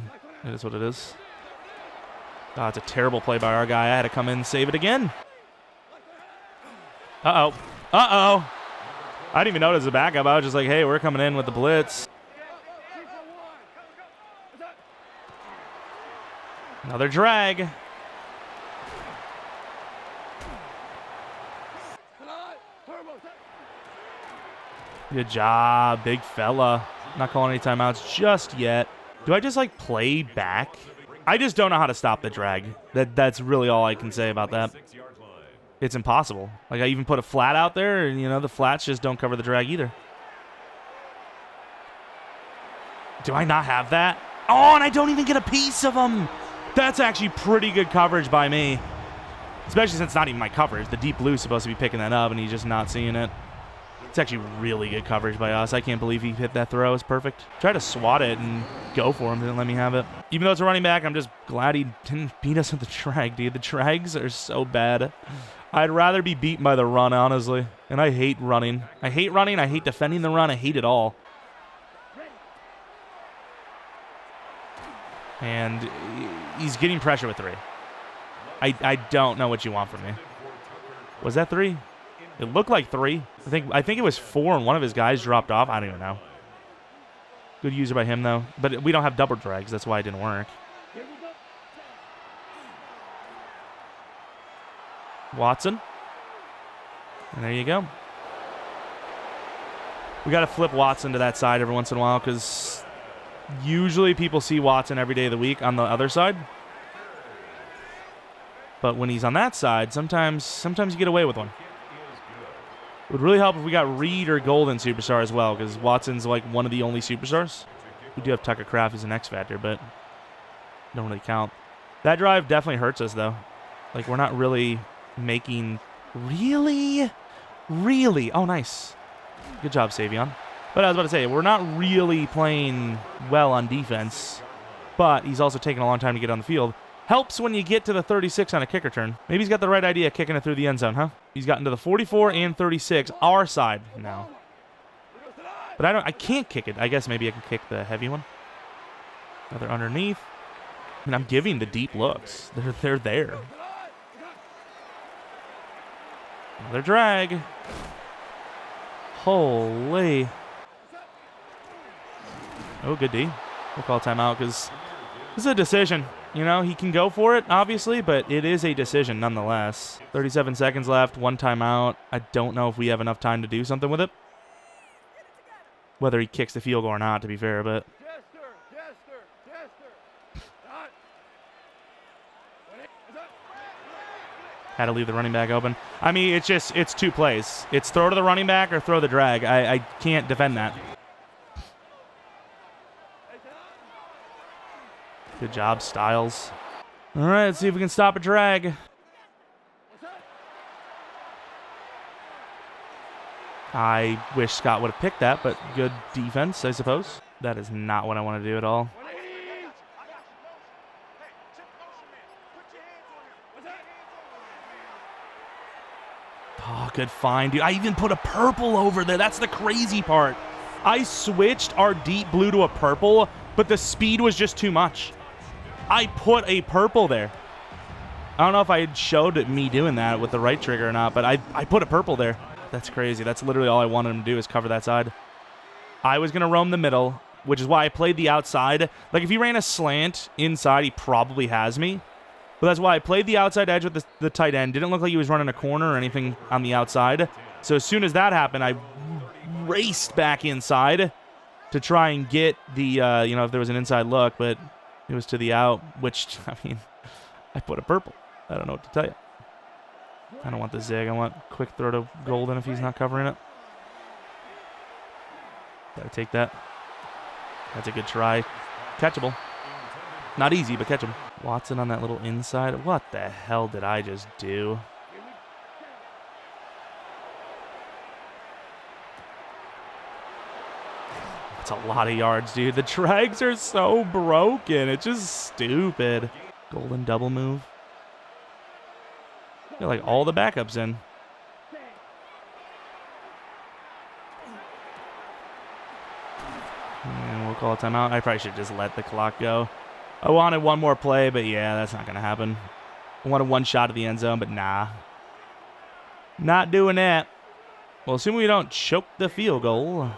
A: is what it is. Oh, it's a terrible play by our guy. I had to come in and save it again. Uh-oh. Uh-oh. I didn't even notice the backup. I was just like, hey, we're coming in with the blitz. Another drag. Good job, big fella. Not calling any timeouts just yet. Do I just, like, play back? I just don't know how to stop the drag. That's really all I can say about that. It's impossible. Like, I even put a flat out there, and, you know, the flats just don't cover the drag either. Do I not have that? Oh, and I don't even get a piece of them. That's actually pretty good coverage by me. Especially since it's not even my coverage. The deep blue is supposed to be picking that up, and he's just not seeing it. It's actually really good coverage by us. I can't believe he hit that throw. It's perfect. Tried to swat it and go for him. Didn't let me have it. Even though it's a running back, I'm just glad he didn't beat us with the drag, dude. The drags are so bad. I'd rather be beaten by the run, honestly. And I hate running. I hate running. I hate defending the run. I hate it all. And he's getting pressure with 3. I don't know what you want from me. Was that 3? It looked like 3. I think it was 4 and one of his guys dropped off. I don't even know. Good user by him, though. But we don't have double drags. That's why it didn't work. Watson. And there you go. We got to flip Watson to that side every once in a while because usually people see Watson every day of the week on the other side. But when he's on that side, sometimes you get away with one. It would really help if we got Reed or Golden superstar as well, because Watson's like one of the only superstars. We do have Tucker Kraft as an X factor, but don't really count. That drive definitely hurts us, though. Like, we're not really making... Really? Oh, nice. Good job, Savion. But I was about to say, we're not really playing well on defense, but he's also taking a long time to get on the field. Helps when you get to the 36 on a kick return. Maybe he's got the right idea kicking it through the end zone, huh? He's gotten to the 44 and 36, our side now. But I can't kick it. I guess maybe I can kick the heavy one. Another underneath. I mean, I'm giving the deep looks. They're there. Another drag. Holy. Oh, good D. We'll call timeout because this is a decision. You know, he can go for it, obviously, but it is a decision nonetheless. 37 seconds left, 1 timeout. I don't know if we have enough time to do something with it. Whether he kicks the field goal or not, to be fair, but... Had to leave the running back open. I mean, it's 2 plays. It's throw to the running back or throw the drag. I can't defend that. Good job, Styles. All right, let's see if we can stop a drag. I wish Scott would have picked that, but good defense, I suppose. That is not what I want to do at all. Oh, good find, dude. I even put a purple over there. That's the crazy part. I switched our deep blue to a purple, but the speed was just too much. I put a purple there. I don't know if I showed me doing that with the right trigger or not, but I put a purple there. That's crazy. That's literally all I wanted him to do is cover that side. I was going to roam the middle, which is why I played the outside. Like, if he ran a slant inside, he probably has me. But that's why I played the outside edge with the tight end. Didn't look like he was running a corner or anything on the outside. So as soon as that happened, I raced back inside to try and get the, if there was an inside look, but it was to the out, which, I mean, I put a purple. I don't know what to tell you. I don't want the zig. I want quick throw to Golden if he's not covering it. Gotta take that. That's a good try. Catchable. Not easy, but catchable. Watson on that little inside. What the hell did I just do? That's a lot of yards, dude. The drags are so broken. It's just stupid. Golden double move. Got like all the backups in. And we'll call a timeout. I probably should just let the clock go. I wanted one more play, but yeah, that's not going to happen. I wanted one shot at the end zone, but nah. Not doing that. Well, assuming we don't choke the field goal.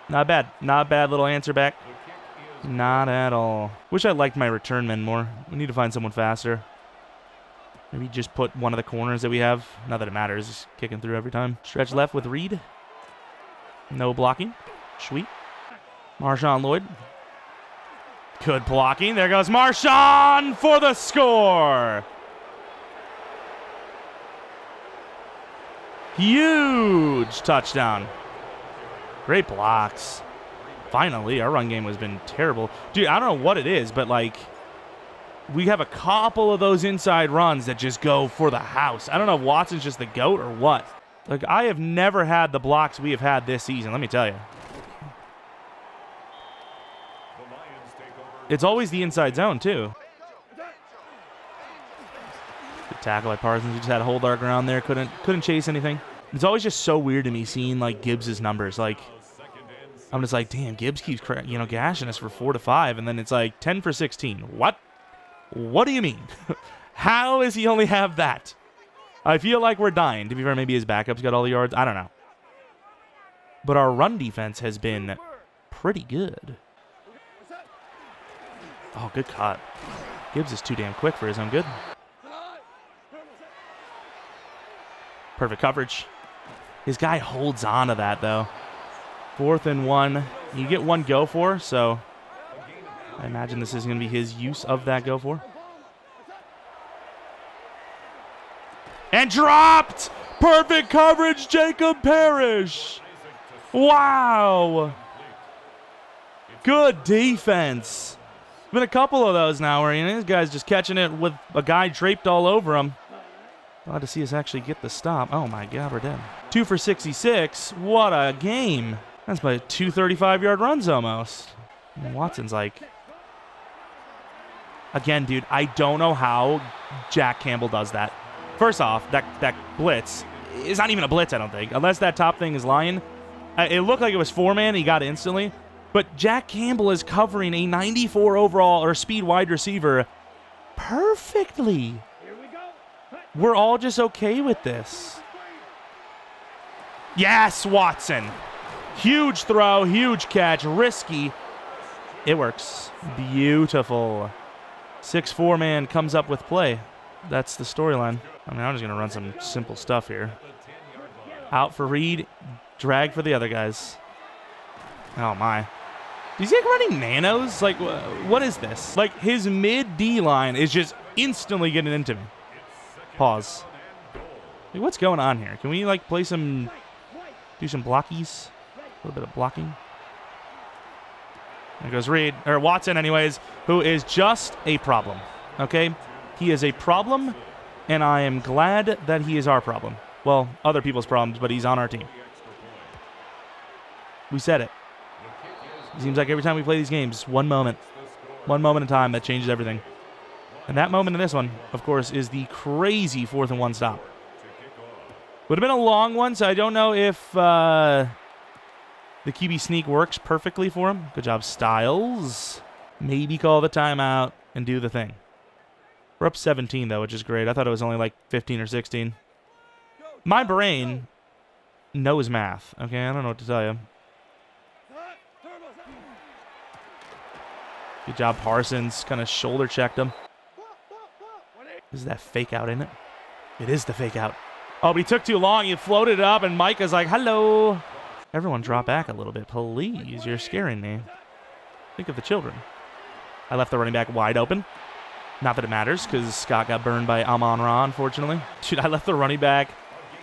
A: Not bad. Not bad little answer back. Not at all. Wish I liked my return men more. We need to find someone faster. Maybe just put one of the corners that we have. Not that it matters. Just kicking through every time. Stretch left with Reed. No blocking. Sweet. Marshawn Lloyd. Good blocking. There goes Marshawn for the score. Huge touchdown. Great blocks. Finally, our run game has been terrible. Dude, I don't know what it is, but, like, we have a couple of those inside runs that just go for the house. I don't know if Watson's just the GOAT or what. Like, I have never had the blocks we have had this season, let me tell you. It's always the inside zone, too. Good tackle by Parsons. We just had to hold our ground there. Couldn't chase anything. It's always just so weird to me seeing, like, Gibbs's numbers. Like, I'm just like, damn, Gibbs keeps, gashing us for 4 to 5, and then it's like 10 for 16. What? What do you mean? How does he only have that? I feel like we're dying. To be fair, maybe his backups got all the yards. I don't know. But our run defense has been pretty good. Oh, good cut. Gibbs is too damn quick for his own good. Perfect coverage. His guy holds on to that, though. 4th and 1. You get one go for, so I imagine this is going to be his use of that go for. And dropped! Perfect coverage, Jacob Parrish. Wow. Good defense. Been a couple of those now where this guy's just catching it with a guy draped all over him. Glad to see us actually get the stop. Oh my God, we're dead. 2 for 66. What a game. That's by 2 35-yard runs almost. And Watson's like... Again, dude, I don't know how Jack Campbell does that. First off, that blitz is not even a blitz, I don't think. Unless that top thing is lying. It looked like it was 4-man. He got it instantly. But Jack Campbell is covering a 94 overall or speed wide receiver perfectly. We're all just okay with this. Yes, Watson. Huge throw, huge catch, risky. It works. Beautiful. 6'4" man comes up with play. That's the storyline. I mean, I'm just going to run some simple stuff here. Out for Reed. Drag for the other guys. Oh, my. Is he like running nanos? Like, what is this? Like, his mid-D line is just instantly getting into me. Pause. Like, what's going on here? Can we, like, play some... Do some blockies? A little bit of blocking. There goes Reed. Or Watson, anyways, who is just a problem. Okay? He is a problem, and I am glad that he is our problem. Well, other people's problems, but he's on our team. We said it. It seems like every time we play these games, one moment in time that changes everything. And that moment in this one, of course, is the crazy 4th and 1 stop. Would have been a long one, so I don't know if The QB sneak works perfectly for him. Good job, Styles. Maybe call the timeout and do the thing. We're up 17, though, which is great. I thought it was only like 15 or 16. My brain knows math, okay? I don't know what to tell you. Good job, Parsons. Kind of shoulder checked him. Is that fake out, isn't it? It is the fake out. Oh, but he took too long. He floated it up, and Micah's like, hello. Everyone drop back a little bit, please. You're scaring me. Think of the children. I left the running back wide open. Not that it matters, because Scott got burned by Amon-Ra, unfortunately. Dude, I left the running back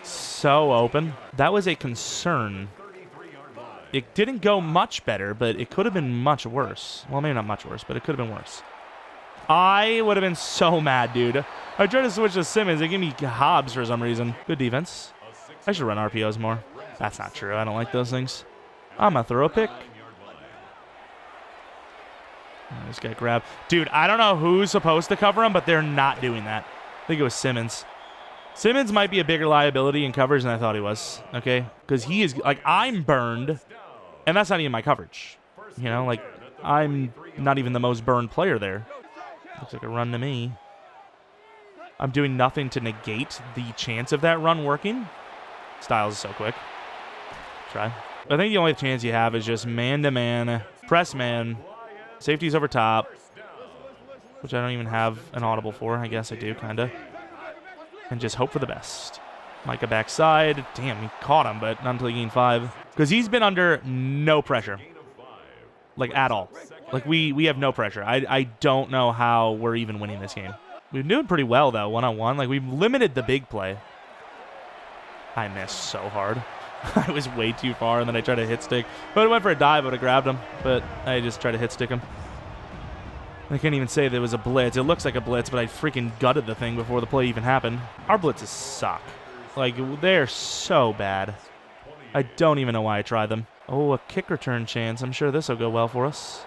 A: so open. That was a concern. It didn't go much better, but it could have been much worse. Well, maybe not much worse, but it could have been worse. I would have been so mad, dude. I tried to switch to Simmons. They gave me Hobbs for some reason. Good defense. I should run RPOs more. That's not true. I don't like those things. I'm going to throw a pick. Oh, this guy grabbed. Dude, I don't know who's supposed to cover him, but they're not doing that. I think it was Simmons. Simmons might be a bigger liability in coverage than I thought he was, okay? Because he is, like, I'm burned, and that's not even my coverage. You know, like, I'm not even the most burned player there. Looks like a run to me. I'm doing nothing to negate the chance of that run working. Styles is so quick. Try. I think the only chance you have is just man-to-man, press man, safety's over top, which I don't even have an audible for. I guess I do, kind of. And just hope for the best. Micah backside. Damn, he caught him, but not until he gained 5. Because he's been under no pressure. Like, at all. Like, we have no pressure. I don't know how we're even winning this game. We've been doing pretty well, though, one-on-one. Like, we've limited the big play. I missed so hard. I was way too far, and then I tried to hit stick. But I went for a dive, I would have grabbed him. But I just tried to hit stick him. I can't even say there was a blitz. It looks like a blitz, but I freaking gutted the thing before the play even happened. Our blitzes suck. Like, they're so bad. I don't even know why I tried them. Oh, a kick return chance. I'm sure this will go well for us.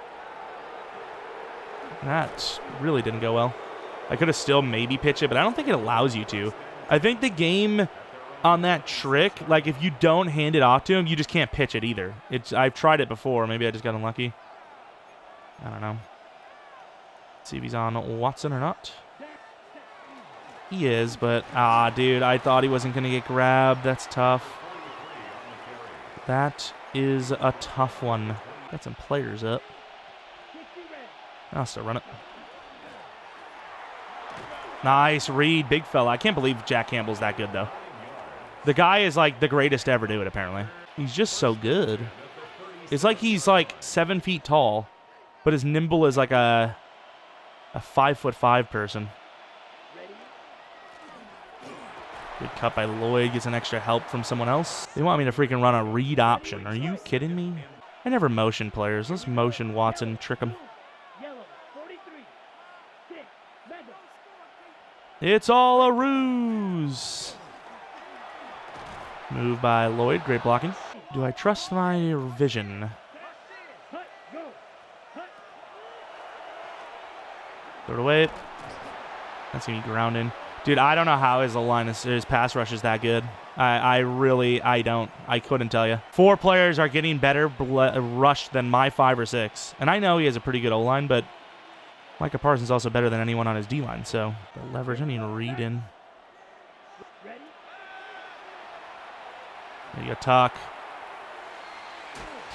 A: That really didn't go well. I could have still maybe pitched it, but I don't think it allows you to. I think the game on that trick, like if you don't hand it off to him, you just can't pitch it either. I've tried it before. Maybe I just got unlucky. I don't know. Let's see if he's on Watson or not. He is, but dude, I thought he wasn't going to get grabbed. That's tough. That is a tough one. Got some players up. I'll still run it. Nice read, big fella. I can't believe Jack Campbell's that good, though. The guy is, like, the greatest to ever do it, apparently. He's just so good. It's like he's, like, 7 feet tall, but as nimble as, like, a 5'5" person. Good cut by Lloyd. Gets an extra help from someone else. They want me to freaking run a read option. Are you kidding me? I never motion players. Let's motion Watson, trick him. It's all a ruse. Move by Lloyd. Great blocking. Do I trust my vision? Throw it away. That's going to be grounding. Dude, I don't know how his pass rush is that good. I don't. I couldn't tell you. 4 players are getting better rush than my 5 or 6. And I know he has a pretty good O-line, but Micah Parsons is also better than anyone on his D-line. So the leverage, I need to read in. There you go, Tuck.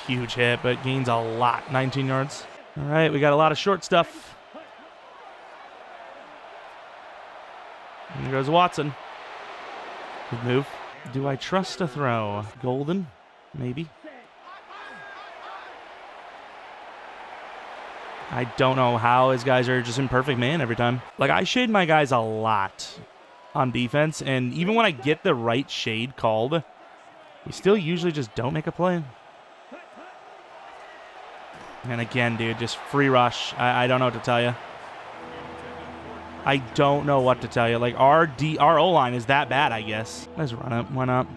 A: Huge hit, but gains a lot. 19 yards. All right, we got a lot of short stuff. And there goes Watson. Good move. Do I trust a throw? Golden? Maybe. I don't know how his guys are just in perfect man every time. Like, I shade my guys a lot on defense, and even when I get the right shade called, we still usually just don't make a play. And again, dude, just free rush. I don't know what to tell you. I don't know what to tell you. Like, our O-line is that bad, I guess. Let's run it. Why not?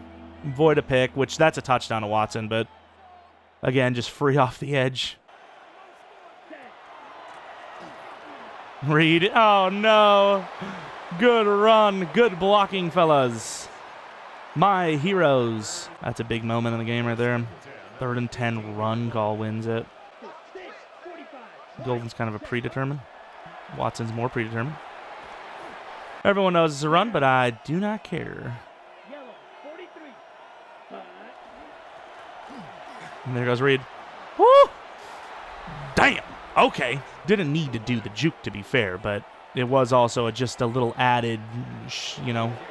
A: Avoid a pick, which that's a touchdown to Watson, but again, just free off the edge. Reed. Oh, no. Good run. Good blocking, fellas. My heroes. That's a big moment in the game right there. 3rd and 10 run call wins it. Golden's kind of a predetermined. Watson's more predetermined. Everyone knows it's a run, but I do not care. And there goes Reed. Woo! Damn. Okay. Didn't need to do the juke, to be fair, but it was also just a little added,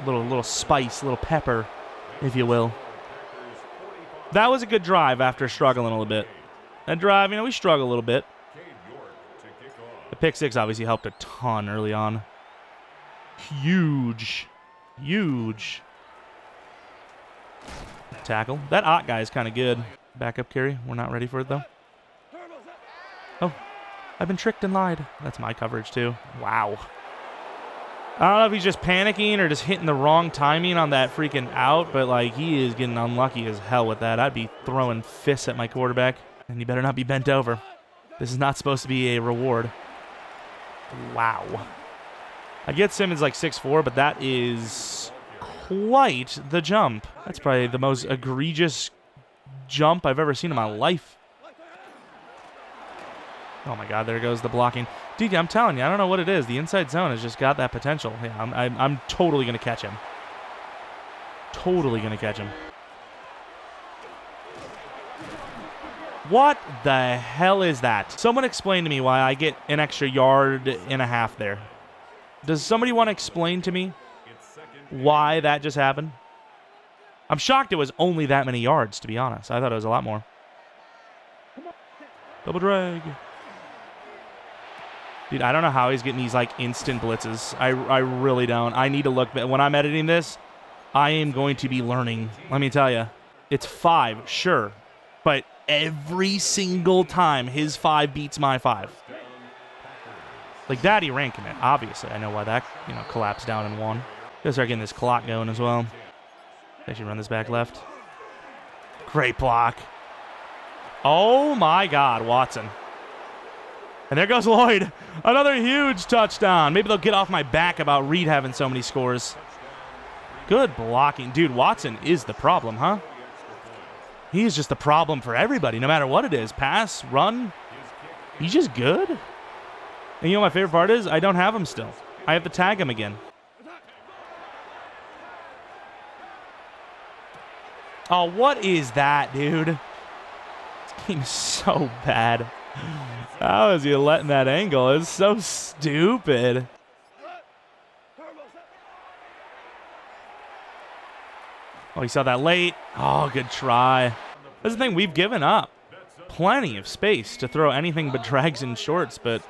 A: little spice, little pepper, if you will. That was a good drive after struggling a little bit. That drive, we struggle a little bit. The pick six obviously helped a ton early on. Huge. Tackle. That Ott guy is kind of good. Backup carry. We're not ready for it, though. Oh, I've been tricked and lied. That's my coverage, too. Wow. I don't know if he's just panicking or just hitting the wrong timing on that freaking out, but, he is getting unlucky as hell with that. I'd be throwing fists at my quarterback, and he better not be bent over. This is not supposed to be a reward. Wow. I get Simmons 6'4", but that is quite the jump. That's probably the most egregious jump I've ever seen in my life. Oh my God, there goes the blocking. Dude, I'm telling you, I don't know what it is. The inside zone has just got that potential. Yeah, I'm totally going to catch him. Totally going to catch him. What the hell is that? Someone explain to me why I get an extra 1.5 yards there. Does somebody want to explain to me why that just happened? I'm shocked it was only that many yards, to be honest. I thought it was a lot more. Double drag. Dude, I don't know how he's getting these instant blitzes. I really don't. I need to look. When I'm editing this, I am going to be learning. Let me tell you. It's 5, sure. But every single time, his 5 beats my 5. That, he ran commit. Obviously, I know why that, collapsed down and won. Gotta start getting this clock going as well. Actually run this back left. Great block. Oh, my God, Watson. And there goes Lloyd. Another huge touchdown. Maybe they'll get off my back about Reed having so many scores. Good blocking. Dude, Watson is the problem, huh? He is just the problem for everybody, no matter what it is. Pass, run. He's just good. And my favorite part is I don't have him still. I have to tag him again. Oh, what is that, dude? This game is so bad. How is he letting that angle? It's so stupid. Oh, he saw that late. Oh, good try. That's the thing. We've given up plenty of space to throw anything but drags and shorts, but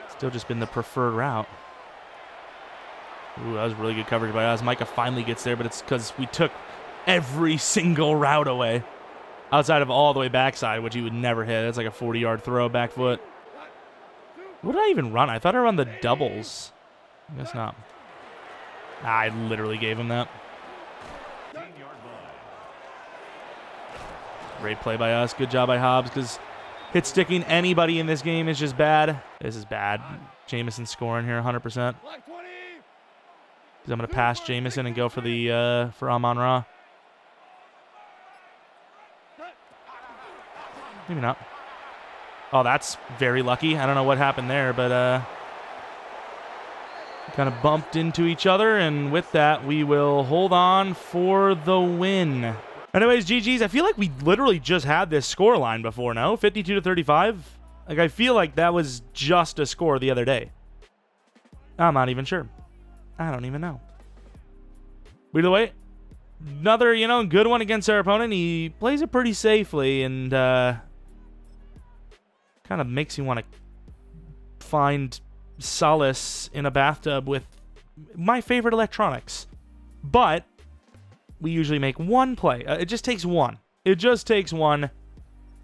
A: still just been the preferred route. Ooh, that was really good coverage by us. Micah finally gets there, but it's because we took every single route away. Outside of all the way backside, which he would never hit. That's like a 40-yard throw, back foot. What did I even run? I thought I run the doubles. I guess not. I literally gave him that. Great play by us. Good job by Hobbs, because hit sticking anybody in this game is just bad. This is bad. Jameson scoring here 100%. Because I'm going to pass Jameson and go for the for Amon-Ra. Maybe not. Oh, that's very lucky. I don't know what happened there, but kind of bumped into each other, and with that, we will hold on for the win. Anyways, GG's. I feel like we literally just had this score line before, no? 52-35? I feel like that was just a score the other day. I'm not even sure. I don't even know. Either way, another, good one against our opponent. He plays it pretty safely, and kind of makes you want to find solace in a bathtub with my favorite electronics. But we usually make one play. It just takes one. It just takes one,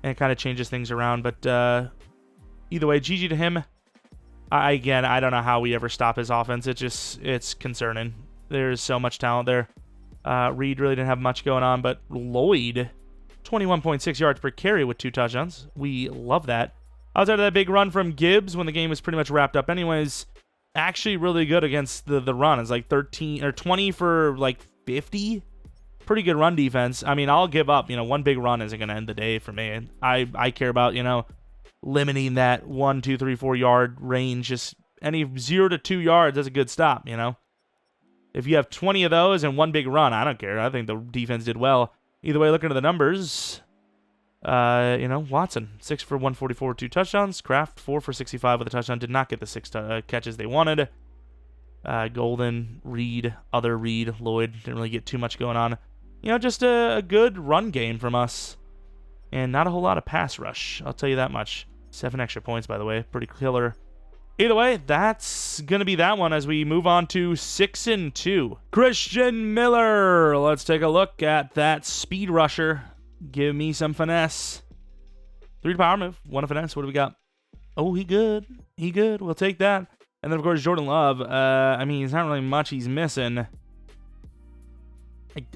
A: and it kind of changes things around. But either way, GG to him. Again, I don't know how we ever stop his offense. It's concerning. There's so much talent there. Reed really didn't have much going on, but Lloyd, 21.6 yards per carry with 2 touchdowns. We love that. Outside of that big run from Gibbs when the game was pretty much wrapped up anyways, actually really good against the run. It's like 13 or 20 for like 50 pretty good run defense. I mean, I'll give up. One big run isn't going to end the day for me. I care about, limiting that 1, 2, 3, 4 yard range. Just any 0 to 2 yards, that's a good stop, If you have 20 of those and one big run, I don't care. I think the defense did well. Either way, looking at the numbers, Watson, 6 for 144, 2 touchdowns. Kraft, 4 for 65 with a touchdown. Did not get the 6 catches they wanted. Golden, Reed, other Reed, Lloyd, didn't really get too much going on. Just a good run game from us. And not a whole lot of pass rush, I'll tell you that much. 7 extra points, by the way. Pretty killer. Either way, that's going to be that one as we move on to 6-2. Christian Miller. Let's take a look at that speed rusher. Give me some finesse. 3 to power move, 1 to finesse. What do we got? Oh, he good. He good. We'll take that. And then, of course, Jordan Love. I mean, it's not really much he's missing.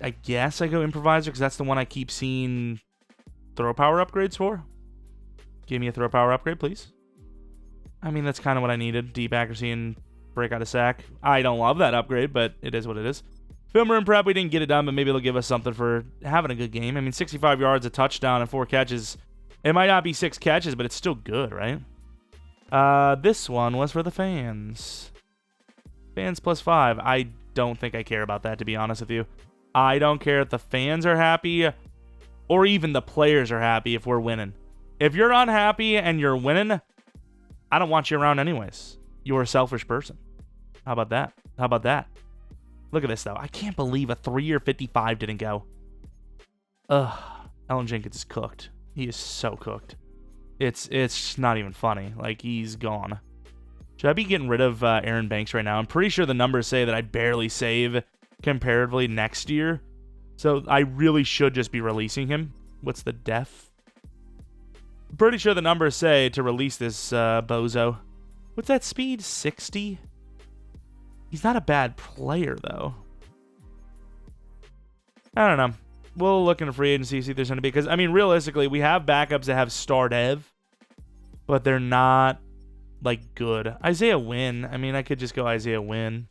A: I guess I go improviser because that's the one I keep seeing throw power upgrades for. Give me a throw power upgrade, please. I mean, that's kind of what I needed. Deep accuracy and break out a sack. I don't love that upgrade, but it is what it is. Filmer and prep, we didn't get it done, but maybe it'll give us something for having a good game. I mean, 65 yards, a touchdown, and 4 catches. It might not be 6 catches, but it's still good, right? This one was for the fans. Fans +5. I don't think I care about that, to be honest with you. I don't care if the fans are happy or even the players are happy if we're winning. If you're unhappy and you're winning, I don't want you around anyways. You're a selfish person. How about that? How about that? Look at this, though. I can't believe a 3 or 55 didn't go. Ugh. Alan Jenkins is cooked. He is so cooked. It's not even funny. Like, he's gone. Should I be getting rid of Aaron Banks right now? I'm pretty sure the numbers say that I barely save comparatively next year. So I really should just be releasing him. What's the def? I'm pretty sure the numbers say to release this bozo. What's that speed? 60? He's not a bad player, though. I don't know. We'll look into free agency, see if there's going to be... Because, I mean, realistically, we have backups that have star dev, but they're not, like, good. Isaiah Wynn. I mean, I could just go Isaiah Wynn.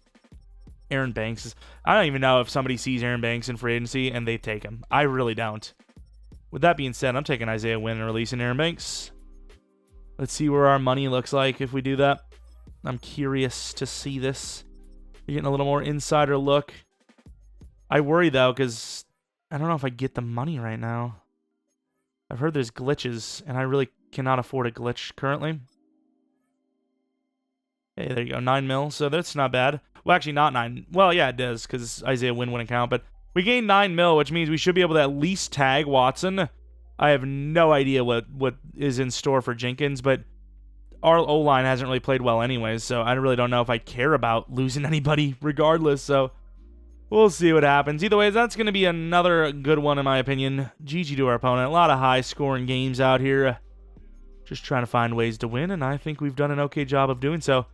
A: Aaron Banks. I don't even know if somebody sees Aaron Banks in free agency and they take him. I really don't. With that being said, I'm taking Isaiah Wynn and releasing Aaron Banks. Let's see where our money looks like if we do that. I'm curious to see this. You're getting a little more insider look. I worry, though, because I don't know if I get the money right now. I've heard there's glitches, and I really cannot afford a glitch currently. Hey, there you go, 9 mil, so that's not bad. Well, actually, not 9. Well, yeah, it does, because Isaiah Wynn wouldn't count, but we gained 9 mil, which means we should be able to at least tag Watson. I have no idea what is in store for Jenkins, but our O-line hasn't really played well anyways, so I really don't know if I care about losing anybody regardless, so we'll see what happens. Either way, that's going to be another good one in my opinion. GG to our opponent. A lot of high-scoring games out here. Just trying to find ways to win, and I think we've done an okay job of doing so.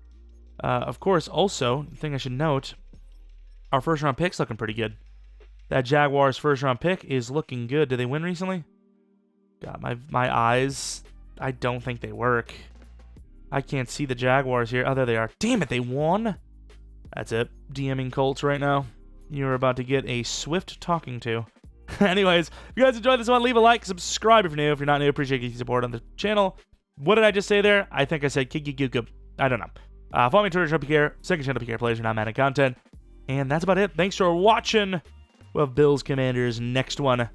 A: Of course, also, the thing I should note, our first-round pick's looking pretty good. That Jaguars first-round pick is looking good. Did they win recently? God, my eyes, I don't think they work. I can't see the Jaguars here. Oh, there they are. Damn it, they won? That's it. DMing Colts right now. You're about to get a swift talking to. Anyways, if you guys enjoyed this one, leave a like, subscribe if you're new. If you're not new, appreciate your support on the channel. What did I just say there? I think I said kiki. I don't know. Follow me on Twitter, Jeromepkr. Second channel, PKR Players, for not Madden content. And that's about it. Thanks for watching. We'll have Bills Commanders next one.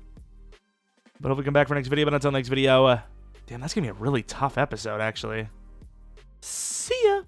A: But hopefully come back for next video. But until next video, damn, that's going to be a really tough episode, actually. See ya.